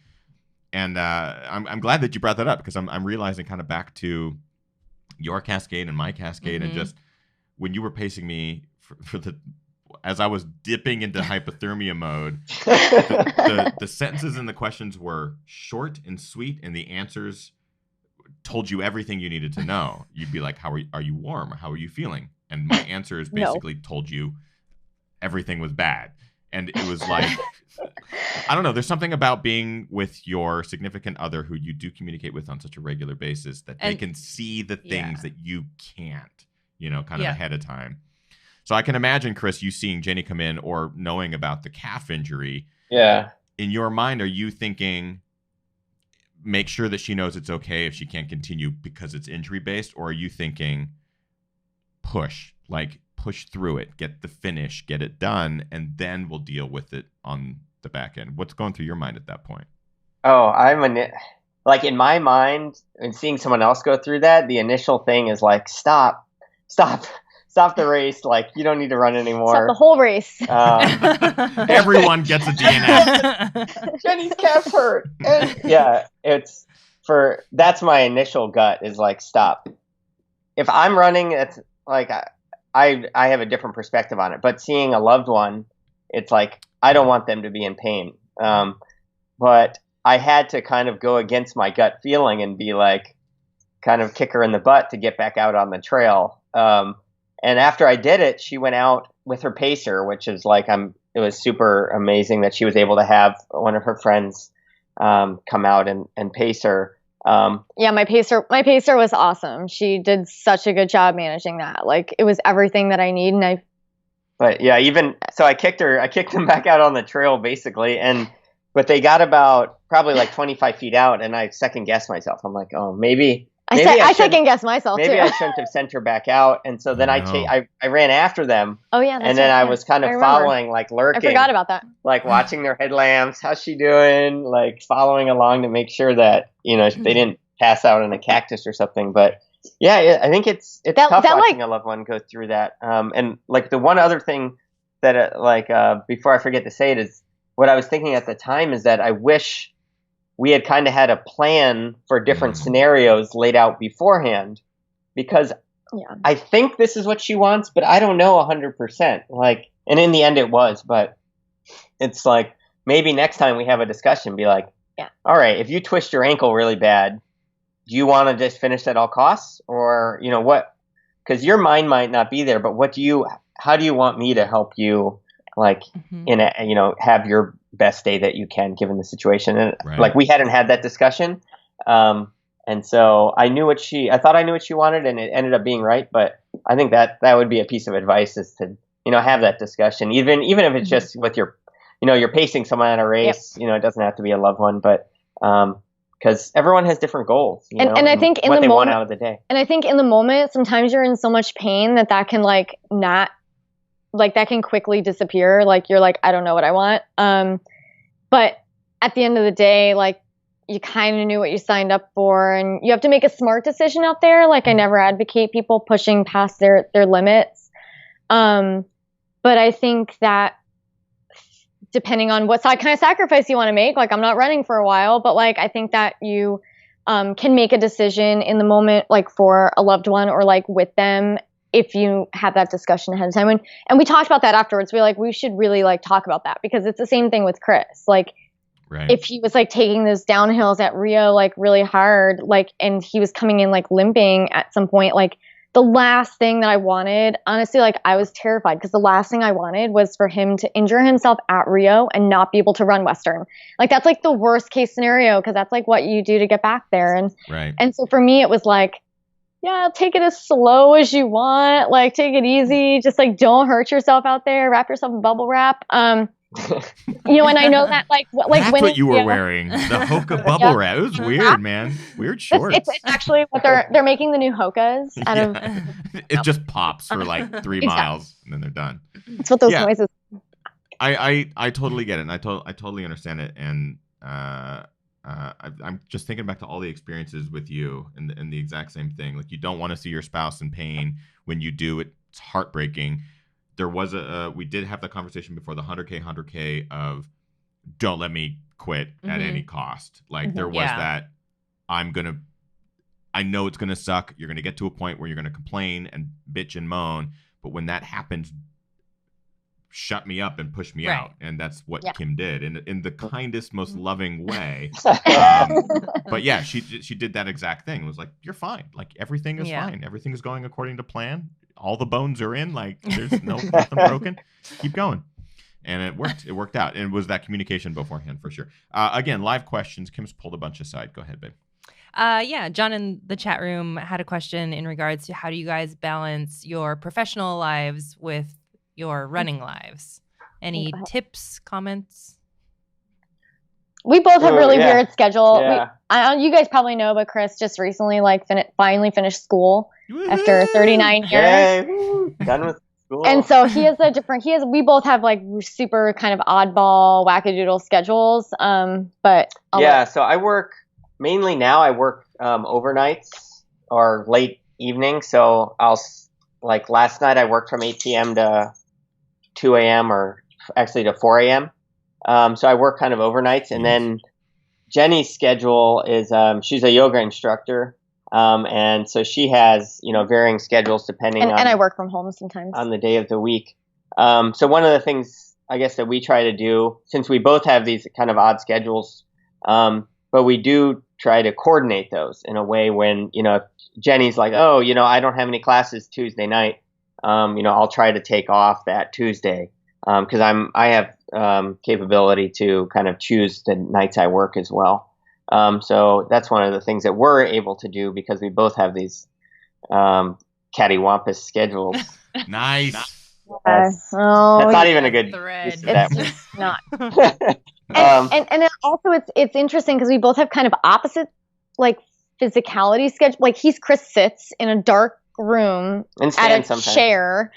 And I'm glad that you brought that up because I'm realizing kind of back to your cascade and my cascade and just when you were pacing me as I was dipping into hypothermia mode, the sentences and the questions were short and sweet, and the answers told you everything you needed to know. You'd be like, are you warm? How are you feeling? And my answers basically told you everything was bad. And it was like, I don't know, there's something about being with your significant other who you do communicate with on such a regular basis that they can see the things that you can't, kind of ahead of time. So I can imagine, Chris, you seeing Jenny come in or knowing about the calf injury. Yeah. In your mind, are you thinking, make sure that she knows it's okay if she can't continue because it's injury based? Or are you thinking push through it, get the finish, get it done, and then we'll deal with it on the back end? What's going through your mind at that point? Oh, like in my mind and seeing someone else go through that, the initial thing is like, stop the race. Like, you don't need to run anymore. Stop the whole race. Everyone gets a DNF. Jenny's calf's hurt. That's my initial gut is like, stop. If I'm running, it's like, I have a different perspective on it, but seeing a loved one, it's like, I don't want them to be in pain. But I had to kind of go against my gut feeling and be like, kind of kick her in the butt to get back out on the trail. And after I did it, she went out with her pacer, which is like, I'm was super amazing that she was able to have one of her friends come out and pace her. Yeah, my pacer was awesome. She did such a good job managing that. Like, it was everything that I need, and But yeah, even so, I kicked them back out on the trail basically, but they got about probably like 25 feet out, and I second guessed myself. I'm like, oh, maybe I second guessed myself maybe too. I shouldn't have sent her back out. And so then I ran after them. Oh yeah, that's and then right. I was kind of following, like lurking. I forgot about that. Like watching their headlamps. How's she doing? Like following along to make sure that they didn't pass out in a cactus or something. But yeah, I think it's tough watching a loved one go through that. And like the one other thing that before I forget to say it is what I was thinking at the time is that I wish we had kind of had a plan for different scenarios laid out beforehand, because I think this is what she wants, but I don't know 100%. Like, and in the end it was, but it's like, maybe next time we have a discussion, be like, all right, if you twist your ankle really bad, do you want to just finish at all costs, or, what, because your mind might not be there, but how do you want me to help you, like, have your best day that you can given the situation? And like, we hadn't had that discussion. And so I thought I knew what she wanted, and it ended up being right. But I think that would be a piece of advice, is to, have that discussion, even if it's just with your, you're pacing someone at a race, it doesn't have to be a loved one, but, because everyone has different goals, and I think what they want out of the day. And I think in the moment, sometimes you're in so much pain that can that can quickly disappear. Like, you're like, I don't know what I want. But at the end of the day, like, you kind of knew what you signed up for, and you have to make a smart decision out there. Like, I never advocate people pushing past their limits. But I think that depending on what kind of sacrifice you want to make, like, I'm not running for a while, but like, I think that you can make a decision in the moment, like for a loved one or like with them, if you have that discussion ahead of time. And we talked about that afterwards. We should really like talk about that, because it's the same thing with Chris. Like, if he was like taking those downhills at Rio, like really hard, like, and he was coming in like limping at some point, like, the last thing that I wanted, honestly, like, I was terrified, because the last thing I wanted was for him to injure himself at Rio and not be able to run Western. Like, that's like the worst case scenario, because that's like what you do to get back there. And so for me, it was like, yeah, take it as slow as you want. Like, take it easy. Just like, don't hurt yourself out there. Wrap yourself in bubble wrap. And I know that that's what you were wearing, the Hoka bubble wrap. It was weird, man. Weird shorts. It's actually what they're making the new Hokas out of. It just pops for like 3 miles and then they're done. It's what those noises. I totally get it, and I totally understand it, and I'm just thinking back to all the experiences with you, and the exact same thing. Like, you don't want to see your spouse in pain. When you do, it's heartbreaking. There was we did have the conversation before the 100K of don't let me quit at any cost. Like, there was that, I know it's going to suck. You're going to get to a point where you're going to complain and bitch and moan. But when that happens, shut me up and push me out. And that's what Kim did in the kindest, most loving way. But yeah, she did that exact thing. It was like, you're fine. Like, everything is fine. Everything is going according to plan. All the bones are in. Like, there's nothing broken. Keep going. And it worked. It worked out. And it was that communication beforehand, for sure. Again, live questions. Kim's pulled a bunch aside. Go ahead, babe. John in the chat room had a question in regards to how do you guys balance your professional lives with your running lives? Any tips, comments? We both have really weird schedule. Yeah. You guys probably know, but Chris just recently finally finished school after 39 years. Yay. Done with school. And so we both have like super kind of oddball wackadoodle schedules. So I work mainly now. I work overnights or late evening. So like last night I worked from 8 p.m. to 2 a.m. or actually to 4 a.m. So I work kind of overnights, and then Jenny's schedule is she's a yoga instructor, and so she has varying schedules depending on. And I work from home sometimes on the day of the week. So one of the things I guess that we try to do, since we both have these kind of odd schedules, but we do try to coordinate those in a way when if Jenny's like, oh, I don't have any classes Tuesday night, I'll try to take off that Tuesday. because I have capability to kind of choose the nights I work as well. So that's one of the things that we're able to do because we both have these cattywampus schedules. Nice. That's not even a good thread. use of that. It's just not. Um, And also it's interesting because we both have kind of opposite like physicality schedule. Like Chris sits in a dark room and at stands a sometimes. chair.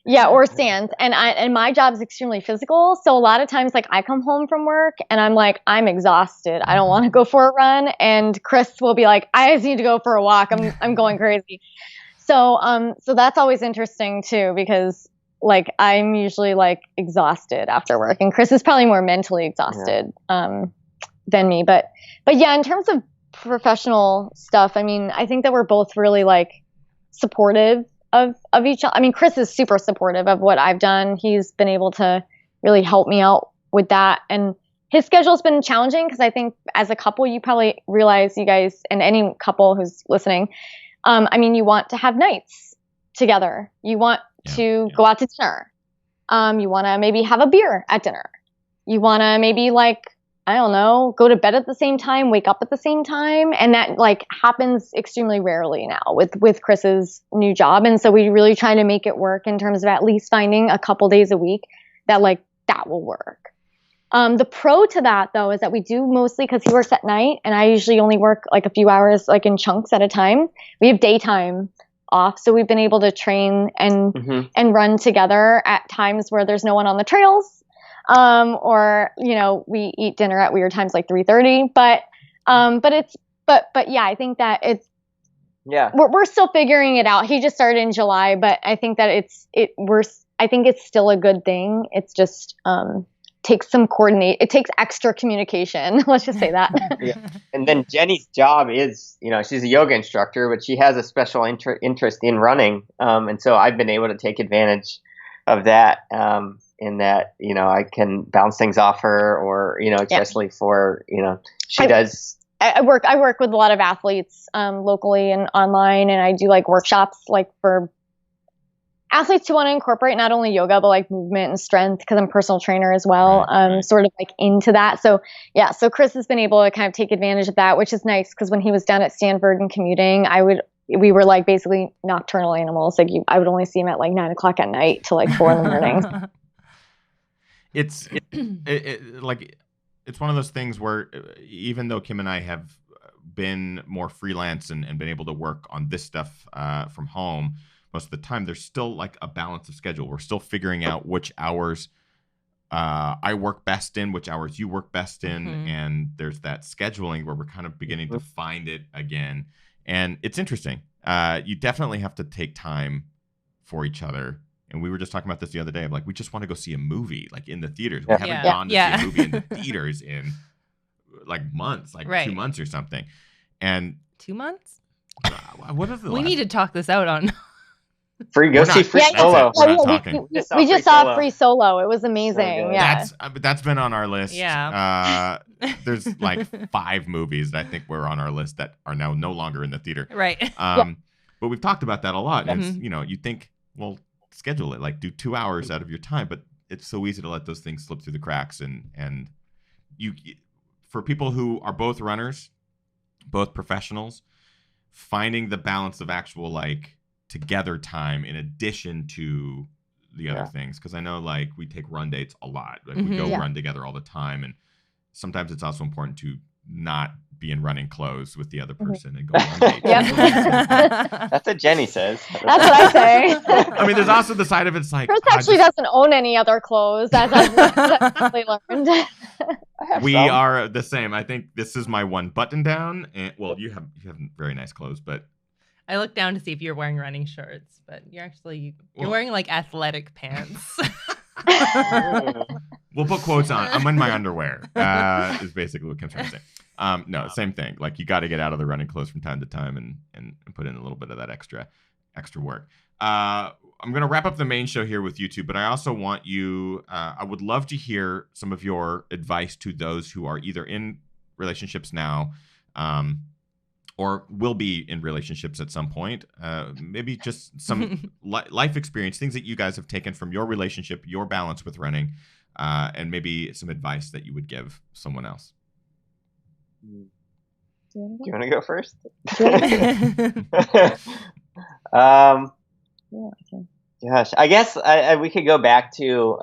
Yeah, or stands. And my job is extremely physical. So a lot of times like I come home from work and I'm like, I'm exhausted. I don't want to go for a run. And Chris will be like, I just need to go for a walk. I'm going crazy. So that's always interesting too, because like I'm usually like exhausted after work and Chris is probably more mentally exhausted than me. But yeah, in terms of professional stuff, I mean, I think that we're both really like supportive of each other. I mean, Chris is super supportive of what I've done. He's been able to really help me out with that. And his schedule's been challenging because I think as a couple, you probably realize, you guys, and any couple who's listening, I mean, you want to have nights together. You want to go out to dinner. You want to maybe have a beer at dinner. You want to maybe like, I don't know, go to bed at the same time, wake up at the same time. And that like happens extremely rarely now with Chris's new job. And so we really try to make it work in terms of at least finding a couple days a week that will work. The pro to that though is that we do mostly, because he works at night and I usually only work like a few hours like in chunks at a time. We have daytime off. So we've been able to train and run together at times where there's no one on the trails. Or, you know, we eat dinner at weird times like 3:30, but yeah, I think that we're still figuring it out. He just started in July, but I think that I think it's still a good thing. It's just, it takes extra communication. Let's just say that. Yeah. And then Jenny's job is, you know, she's a yoga instructor, but she has a special interest in running. And so I've been able to take advantage of that. In that, you know, I can bounce things off her, or, you know, especially for, you know, I work with a lot of athletes locally and online, and I do like workshops like for athletes who want to incorporate not only yoga but like movement and strength, because I'm a personal trainer as well. Right. Sort of like into that. So yeah, so Chris has been able to kind of take advantage of that, which is nice, because when he was down at Stanford and commuting, we were like basically nocturnal animals. Like I would only see him at like 9:00 at night to like 4 a.m. It's one of those things where even though Kim and I have been more freelance and been able to work on this stuff from home most of the time, there's still like a balance of schedule. We're still figuring out which hours I work best in, which hours you work best in. And there's that scheduling where we're kind of beginning to find it again. And it's interesting. You definitely have to take time for each other. And we were just talking about this the other day. I'm like, we just want to go see a movie, like in the theaters. We haven't gone to see a movie in the theaters in like months, like 2 months or something. And 2 months? What is we need to talk this out on. See Free Solo. We're not talking. We just saw Free Solo. It was amazing. So that's been on our list. Yeah. There's like 5 movies that I think were on our list that are now no longer in the theater. Right. But we've talked about that a lot. And it's, you know, you think, well, schedule it, like do 2 hours out of your time, but it's so easy to let those things slip through the cracks. And you, for people who are both runners, both professionals, finding the balance of actual like together time in addition to the other things, because I know like we take run dates a lot, like we go run together all the time, and sometimes it's also important to not be in running clothes with the other person and go on dates. That's what Jenny says. That's what I say. I mean, there's also the side of it's like Chris actually doesn't own any other clothes. That's actually learned. We are the same. I think this is my one button down, and well, you have very nice clothes, but I looked down to see if you're wearing running shorts, but you're wearing like athletic pants. We'll put quotes on. I'm in my underwear. Is basically what Kim's trying to say. No, same thing. Like you got to get out of the running clothes from time to time and put in a little bit of that extra work. I'm going to wrap up the main show here with you two, but I also want you, I would love to hear some of your advice to those who are either in relationships now, or will be in relationships at some point. Maybe just some life experience, things that you guys have taken from your relationship, your balance with running, and maybe some advice that you would give someone else. Do you want to go first? Gosh, I guess we could go back to,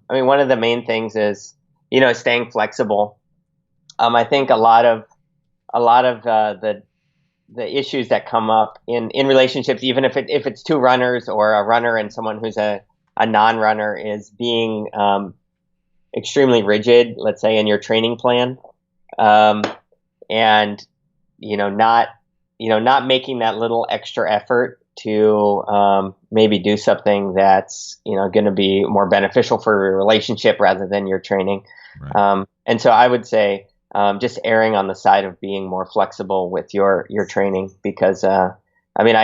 one of the main things is, staying flexible. I think a lot of the issues that come up in relationships, even if it's two runners or a runner and someone who's a non-runner, is being extremely rigid, let's say, in your training plan, and not making that little extra effort to maybe do something that's going to be more beneficial for your relationship rather than your training. Right. And so I would say just erring on the side of being more flexible with your training, because I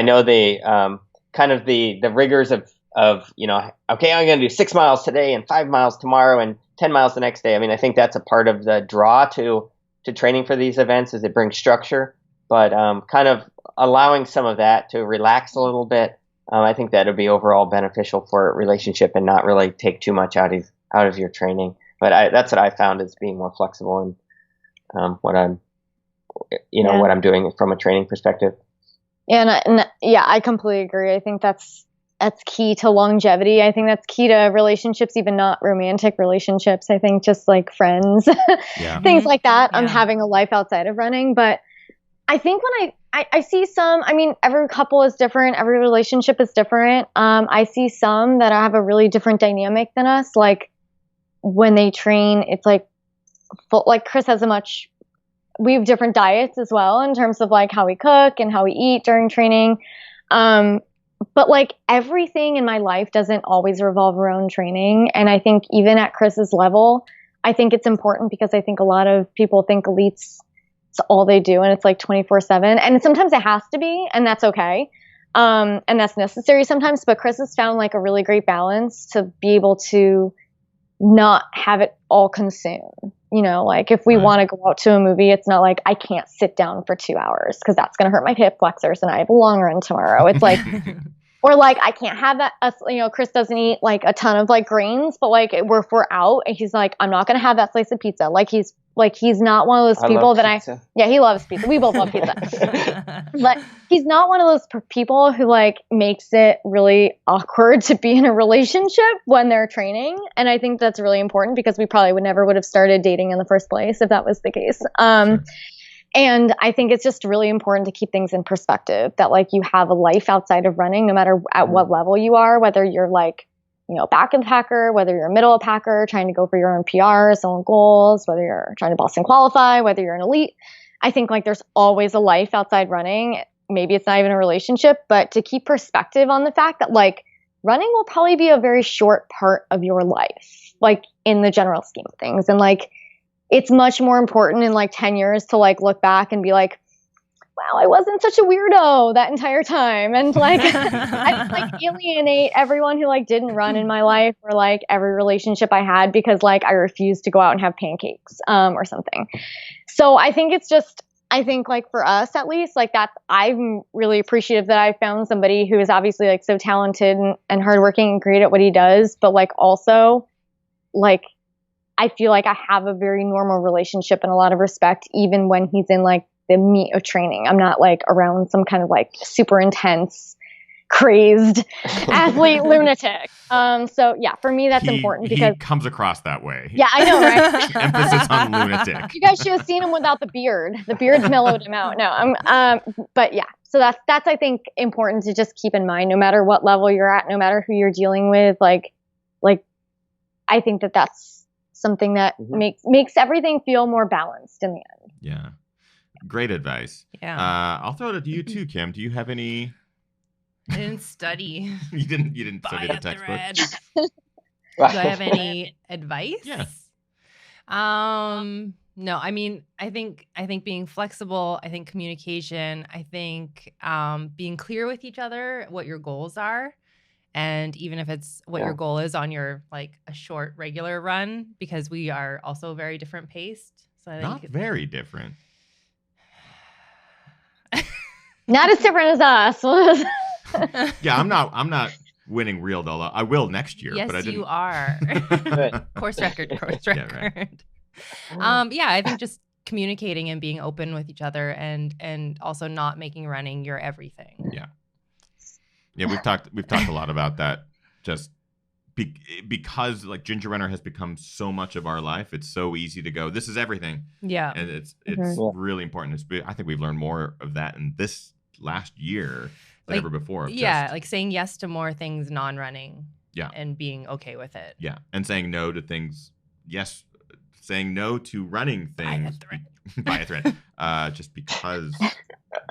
know the kind of the rigors of okay, I'm going to do 6 miles today and 5 miles tomorrow and 10 miles the next day. I think that's a part of the draw to training for these events, is it brings structure, but kind of allowing some of that to relax a little bit. I think that would be overall beneficial for a relationship and not really take too much out of your training. But that's what I found, is being more flexible in what I'm doing from a training perspective. And I completely agree. I think that's key to longevity. I think that's key to relationships, even not romantic relationships. I think just like friends, things like that. Yeah. Having a life outside of running. But I think when I see some, every couple is different. Every relationship is different. I see some that have a really different dynamic than us. Like when they train, it's like Chris has we have different diets as well in terms of like how we cook and how we eat during training. But like everything in my life doesn't always revolve around training. And I think even at Chris's level, I think it's important, because I think a lot of people think elites, it's all they do, and it's like 24/7. And sometimes it has to be, and that's okay. And that's necessary sometimes. But Chris has found like a really great balance to be able to not have it all consume. Like if we want to go out to a movie, it's not like I can't sit down for 2 hours because that's going to hurt my hip flexors and I have a long run tomorrow. It's like, or like I can't have that. Chris doesn't eat like a ton of like grains, but like if we're out and he's like, I'm not going to have that slice of pizza. He's not one of those people he loves pizza. We both love pizza. But he's not one of those people who like makes it really awkward to be in a relationship when they're training. And I think that's really important, because we probably would have started dating in the first place if that was the case. Sure. And I think it's just really important to keep things in perspective, that like you have a life outside of running, no matter at what level you are, whether you're like, back of the packer, whether you're a middle of the packer trying to go for your own PRs, own goals, whether you're trying to Boston qualify, whether you're an elite. I think like there's always a life outside running. Maybe it's not even a relationship, but to keep perspective on the fact that like running will probably be a very short part of your life, like in the general scheme of things. And like, it's much more important in like 10 years to like look back and be like, wow, I wasn't such a weirdo that entire time. And like, I like alienate everyone who like didn't run in my life, or like every relationship I had, because like I refused to go out and have pancakes or something. So I think like for us at least, like I'm really appreciative that I found somebody who is obviously like so talented and hardworking and great at what he does. But like also like, I feel like I have a very normal relationship in a lot of respect, even when he's in like the meat of training. I'm not like around some kind of like super intense, crazed athlete lunatic. So yeah, for me that's important, because he comes across that way. Yeah, I know, right? Emphasis on lunatic. You guys should have seen him without the beard. The beard's mellowed him out. No, but yeah. So that's I think important to just keep in mind, no matter what level you're at, no matter who you're dealing with. Like I think that's something that makes everything feel more balanced in the end. Yeah. Great advice. Yeah. I'll throw it to you too, Kim. Do you have any? I didn't study. You didn't study the textbook. Do I have any advice? Yeah. No, I think being flexible, I think communication, I think being clear with each other what your goals are. And even if it's what your goal is on your like a short regular run, because we are also very different paced. So I think not very different. Not as different as us. Yeah, I'm not winning real though. I will next year, Yes, but I didn't. you are. Course record. Yeah, right. Yeah, I think just communicating and being open with each other, and also not making running your everything. Yeah, we've talked a lot about that. Just because like Ginger Runner has become so much of our life, it's so easy to go, this is everything. Yeah, And it's Mhm. really important. I think we've learned more of that in this last year than ever before. Like saying yes to more things non-running. Yeah. And being okay with it. Yeah, and saying no to things. Yes, saying no to running things. Buy a thread. Just because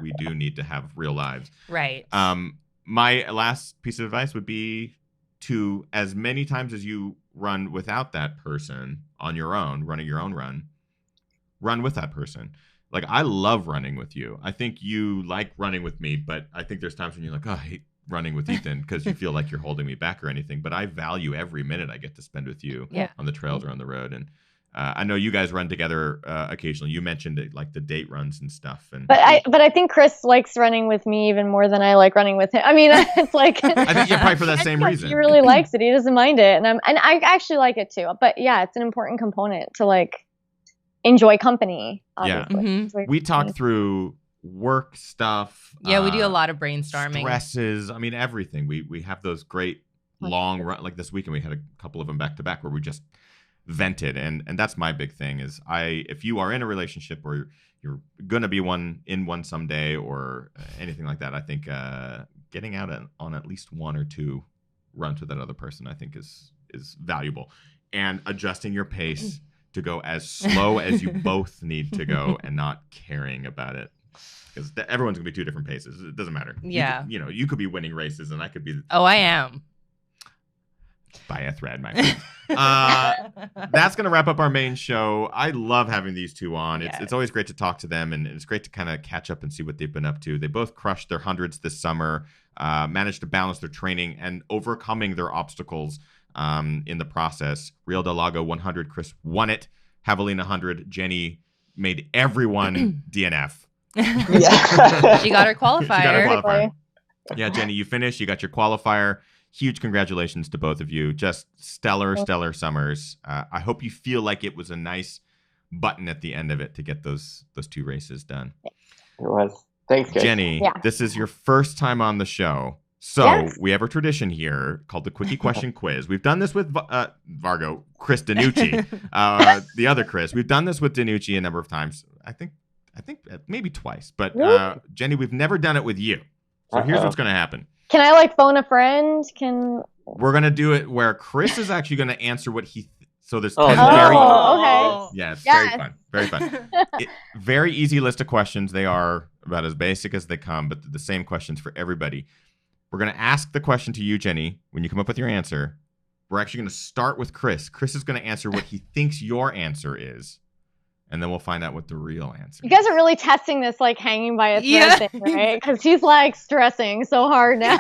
we do need to have real lives. Right. My last piece of advice would be to, as many times as you run without that person on your own, running your own run with that person. Like, I love running with you. I think you like running with me, but I think there's times when you're like, oh, I hate running with Ethan because you feel like you're holding me back or anything. But I value every minute I get to spend with you on the trails or on the road. And I know you guys run together occasionally. You mentioned it, like the date runs and stuff. And But I think Chris likes running with me even more than I like running with him. I mean, it's like I think you're probably for that same reason. He really likes it. He doesn't mind it, and I actually like it too. But yeah, it's an important component to like enjoy company. Obviously. Yeah. Enjoy We talk company. through work stuff. Yeah, we do a lot of brainstorming. Stresses. I mean, everything. We have those great long run. Like this weekend, we had a couple of them back to back where we just vented, and that's my big thing is if you are in a relationship or you're gonna be in one someday or anything like that, I think getting out on at least one or two runs with that other person, I think is valuable, and adjusting your pace to go as slow as you both need to go and not caring about it, because everyone's gonna be two different paces. It doesn't matter. Yeah, you could be winning races and I could be. Oh, I am. Buy a thread, my friend. That's going to wrap up our main show. I love having these two on. It's always great to talk to them, and it's great to kind of catch up and see what they've been up to. They both crushed their hundreds this summer, managed to balance their training and overcoming their obstacles in the process. Real Del Lago 100, Chris won it. Javelina 100, Jenny made everyone DNF. Yeah. She got her qualifier. Yeah, Jenny, you finished. You got your qualifier. Huge congratulations to both of you. Just stellar summers. I hope you feel like it was a nice button at the end of it to get those two races done. It was. Thanks, guys. Jenny, this is your first time on the show. So we have a tradition here called the Quickie Question Quiz. We've done this with Chris DeNucci, the other Chris. We've done this with DeNucci a number of times. I think maybe twice. But Jenny, we've never done it with you. So here's what's going to happen. Can I like phone a friend? We're gonna do it where Chris is actually gonna answer what he. So there's 10 okay. Yeah, it's very fun. Very fun. Very easy list of questions. They are about as basic as they come, but the same questions for everybody. We're gonna ask the question to you, Jenny. When you come up with your answer, we're actually gonna start with Chris. Chris is gonna answer what he thinks your answer is. And then we'll find out what the real answer is. You guys are really testing this like hanging by a thread thing, right? Because he's like stressing so hard now.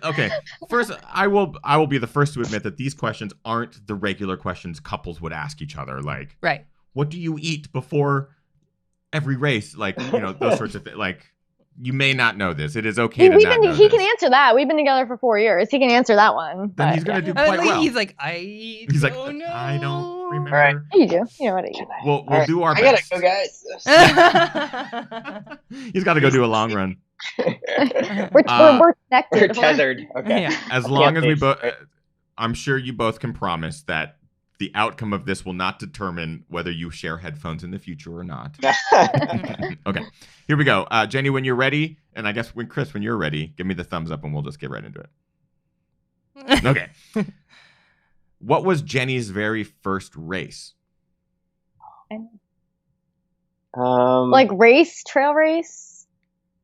Okay, first I will be the first to admit that these questions aren't the regular questions couples would ask each other. Like, right? What do you eat before every race? Like, those sorts of things. Like, you may not know this. It is okay to not know He this. can answer that. We've been together for 4 years. He can answer that one. Then he's gonna do quite well. He's like, I don't remember. Right. You do. You know what I do. We'll do our I best. gotta go, guys. He's got to go do a long run. We're connected. We're tethered. Okay. Yeah. As long as we both, I'm sure you both can promise that the outcome of this will not determine whether you share headphones in the future or not. Okay, here we go. Jenny, when you're ready, and I guess Chris, when you're ready, give me the thumbs up and we'll just get right into it. Okay. What was Jenny's very first race? Like trail race.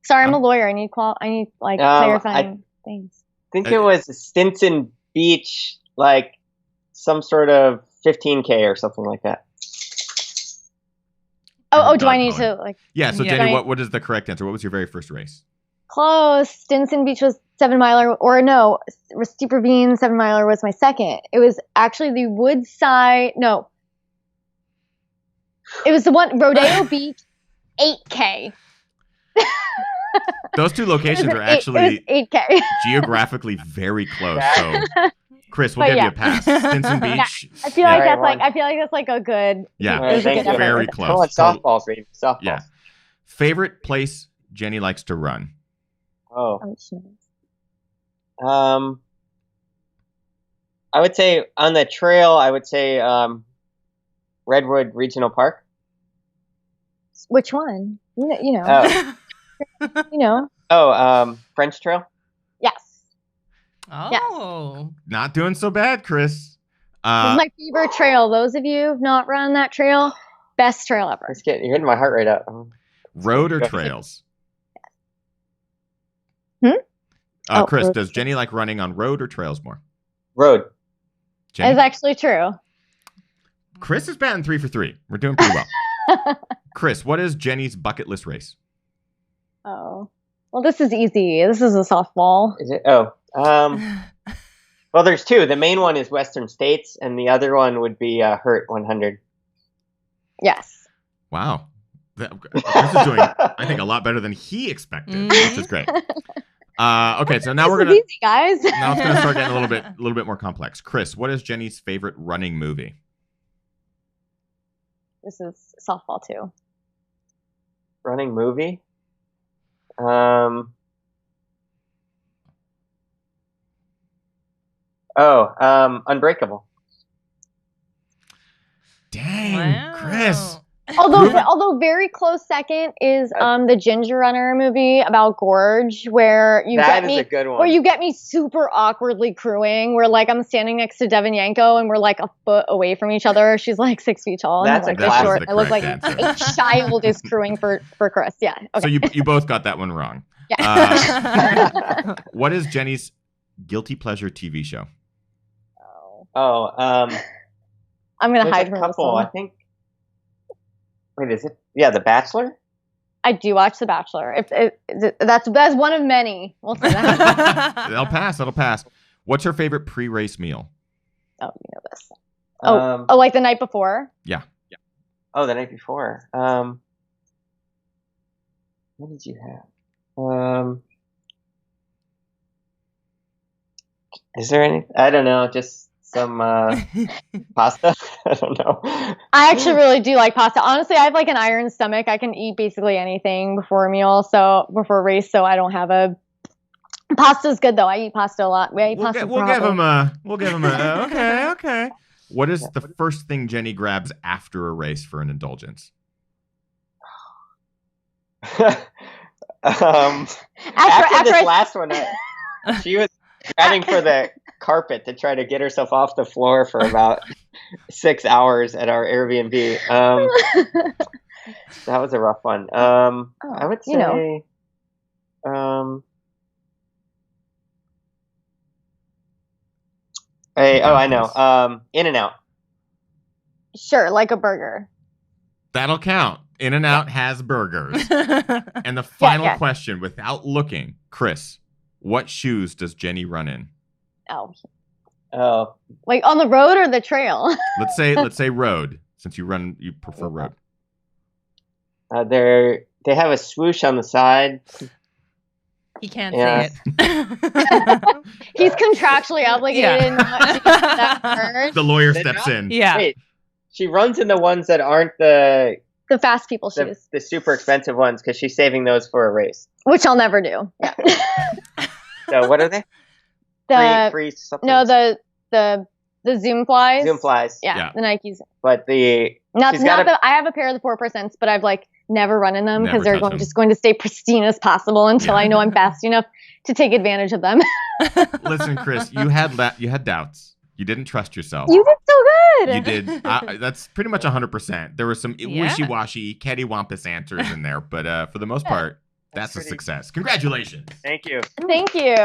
Sorry, I'm a lawyer. I need clarifying things. I think it was Stinson Beach, like some sort of 15K or something like that. Do I need to like? Yeah. So Jenny, what is the correct answer? What was your very first race? Close. Stinson Beach was 7 miler, or no, Steep Ravine 7 miler was my second. It was actually the Woodside. No, it was the one Rodeo Beach 8K. Those two locations are actually 8K. geographically very close. So, Chris, we'll But give yeah. you a pass. Stinson Beach. I feel yeah. like Right, that's like one. I feel like that's like a good. Yeah. All right, thank you. Very effort. close. Come on, softballs, baby. Softballs. Yeah. Favorite place Jenny likes to run? Oh. Oh, shit. I would say on the trail, I would say Redwood Regional Park. Which one? You know. Oh, You know. French Trail. Yes. Oh. Not doing so bad, Chris. This is my favorite trail. Those of you who've not run that trail, best trail ever. You're hitting my heart right up. Road or trails? Chris, road. does Jenny like running on road or trails more? Road. Jenny? It's actually true. Chris is batting 3 for 3. We're doing pretty well. Chris, what is Jenny's bucket list race? Oh. Well, this is easy. This is a softball. Is it? Oh. Well, there's two. The main one is Western States, and the other one would be Hurt 100. Yes. Wow. Chris is doing, I think, a lot better than he expected, which is great. Okay, so now we're gonna. This is easy, guys. Now it's gonna start getting a little bit more complex. Chris, what is Jenny's favorite running movie? This is softball too. Running movie? Unbreakable. Dang, Wow. Chris. Although very close second is the Ginger Runner movie about Gorge, where you That get is me a good one. where you get me super awkwardly crewing, where like I'm standing next to Devin Yanko and we're like a foot away from each other. She's like 6 feet tall and I'm That's a like classic. short. The I look like correct a answer. child is crewing for Chris. Yeah. Okay. So you both got that one wrong. Yeah. What is Jenny's guilty pleasure TV show? I'm I'm gonna there's hide a from couple. I this one. think. Wait, is it? Yeah, The Bachelor. I do watch The Bachelor. That's one of many. We'll see that. That'll pass. What's her favorite pre-race meal? Oh, you know this. Um, Like the night before. Yeah. Oh, the night before. What did you have? Is there any? I don't know. Just some pasta. I don't know. I actually really do like pasta. Honestly, I have like an iron stomach. I can eat basically anything before a meal, before a race, so I don't have a. Pasta's good though. I eat pasta a lot. We'll We'll give him a. Okay. What is the first thing Jenny grabs after a race for an indulgence? After this last one, she was grabbing for the carpet to try to get herself off the floor for about 6 hours at our Airbnb. That was a rough one. I would say, I know. In-N-Out. Sure, like a burger. That'll count. In-N-Out has burgers. And the final question, without looking, Chris, what shoes does Jenny run in? Oh. Like on the road or the trail? Let's say road, since you prefer road. They have a swoosh on the side. He can't say it. He's contractually obligated not to use that word. The lawyer steps in. Yeah. Wait, she runs in the ones that aren't the fast people shoes, the super expensive ones, because she's saving those for a race. which I'll never do. Yeah. So what are they? Free something? No, the Zoom flies. Zoom flies. Yeah, the Nikes. But I have a pair of the 4%, but I've like never run in them because they're just going to stay pristine as possible until I know I'm fast enough to take advantage of them. Listen, Chris, you had doubts. You didn't trust yourself. You did so good. You did. That's pretty much 100%. There were some wishy-washy, cattywampus answers in there, but for the most part, that's a success. Congratulations. Thank you. Thank you.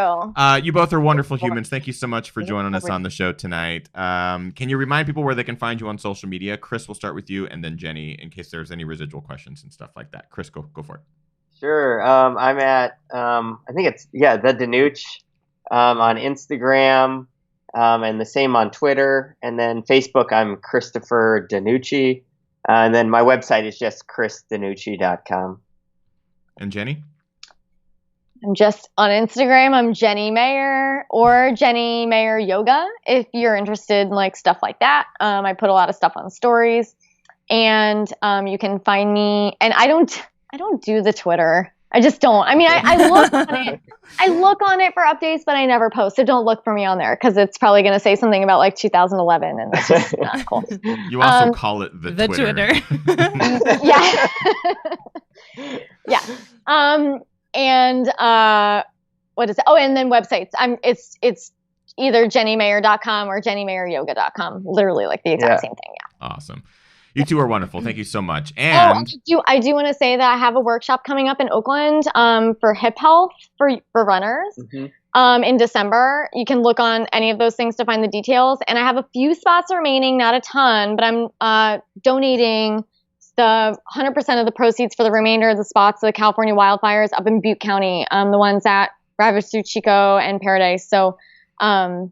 You both are wonderful humans. Thank you so much for joining us on the show tonight. Can you remind people where they can find you on social media? Chris, we'll start with you, and then Jenny, in case there's any residual questions and stuff like that. Chris, go for it. Sure. I'm at, I think it's, the DeNucci on Instagram, and the same on Twitter. And then Facebook, I'm Christopher DeNucci. And then my website is just chrisdenucci.com. And Jenny? I'm just on Instagram. I'm Jenny Maier or Jenny Maier Yoga if you're interested in like stuff like that. I put a lot of stuff on stories, and you can find me. And I don't do the Twitter. I just don't. I mean, I look on it. I look on it for updates, but I never post. So don't look for me on there because it's probably going to say something about like 2011, and that's just not cool. You also call it the Twitter. Yeah. Yeah. And what is it? Oh, and then websites. It's either jennymaier.com or jennymaieryoga.com. Literally like the exact same thing. Yeah. Awesome. You two are wonderful. Thank you so much. And I do want to say that I have a workshop coming up in Oakland for hip health for runners in December. You can look on any of those things to find the details. And I have a few spots remaining, not a ton, but I'm donating the 100% of the proceeds for the remainder of the spots to the California wildfires up in Butte County, the ones that ravaged through Chico and Paradise. So 100%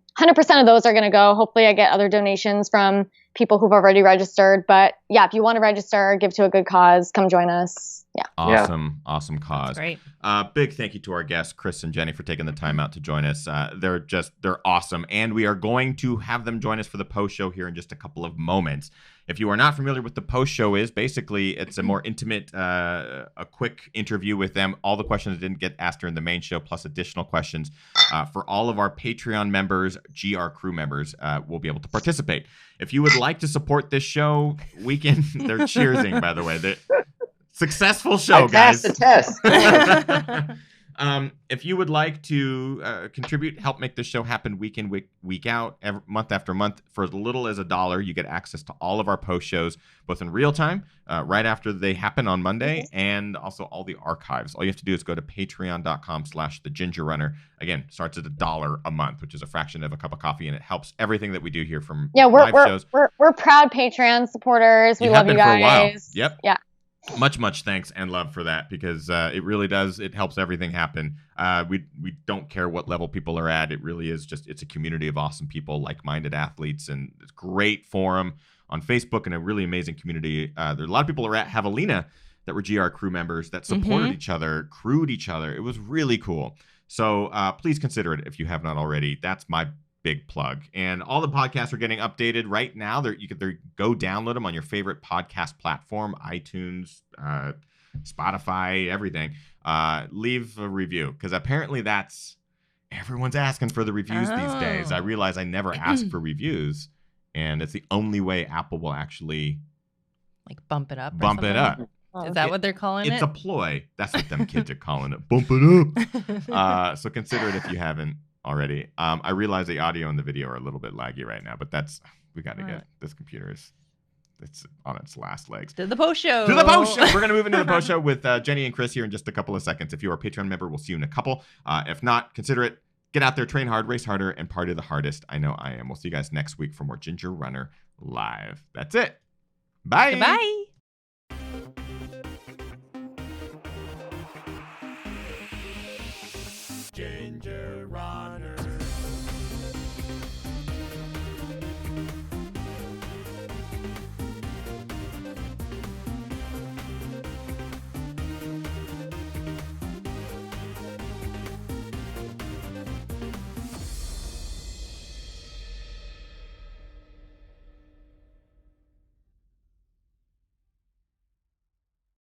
of those are going to go. Hopefully I get other donations from people who've already registered. But yeah, if you want to register, give to a good cause, come join us. Yeah. Awesome cause. That's great. Big thank you to our guests, Chris and Jenny, for taking the time out to join us. They're awesome. And we are going to have them join us for the post show here in just a couple of moments. If you are not familiar with the post show is, basically it's a more intimate, a quick interview with them. All the questions that didn't get asked during the main show, plus additional questions for all of our Patreon members, GR crew members will be able to participate. If you would like to support this show, we can, they're cheersing, by the way. Successful show, guys. I passed the test. If you would like to contribute, help make this show happen week in, week out, month after month, for as little as $1, you get access to all of our post shows, both in real time, right after they happen on Monday, and also all the archives. All you have to do is go to patreon.com/thegingerrunner. Again, starts at $1 a month, which is a fraction of a cup of coffee, and it helps everything that we do here from live shows. We're proud Patreon supporters. We love you guys. For a while. Yep. Yeah. Much thanks and love for that, because it really does. It helps everything happen. We don't care what level people are at. It really is just, it's a community of awesome people, like-minded athletes, and it's a great forum on Facebook and a really amazing community. There are a lot of people at Javelina that were GR crew members that supported each other, crewed each other. It was really cool. So please consider it if you have not already. That's my big plug. And all the podcasts are getting updated right now. You could go download them on your favorite podcast platform, iTunes, Spotify, everything. Leave a review, because apparently everyone's asking for the reviews these days. I realize I never ask for reviews, and it's the only way Apple will actually like bump it up. Is that what they're calling it? It's a ploy. That's what them kids are calling it. Bump it up. So consider it if you haven't already. I realize the audio and the video are a little bit laggy right now, but we got to get this computer it's on its last legs. To the post show. We're going to move into the post show with Jenny and Chris here in just a couple of seconds. If you are a Patreon member, we'll see you in a couple. If not, consider it. Get out there, train hard, race harder, and party the hardest. I know I am. We'll see you guys next week for more Ginger Runner Live. That's it. Bye. Bye.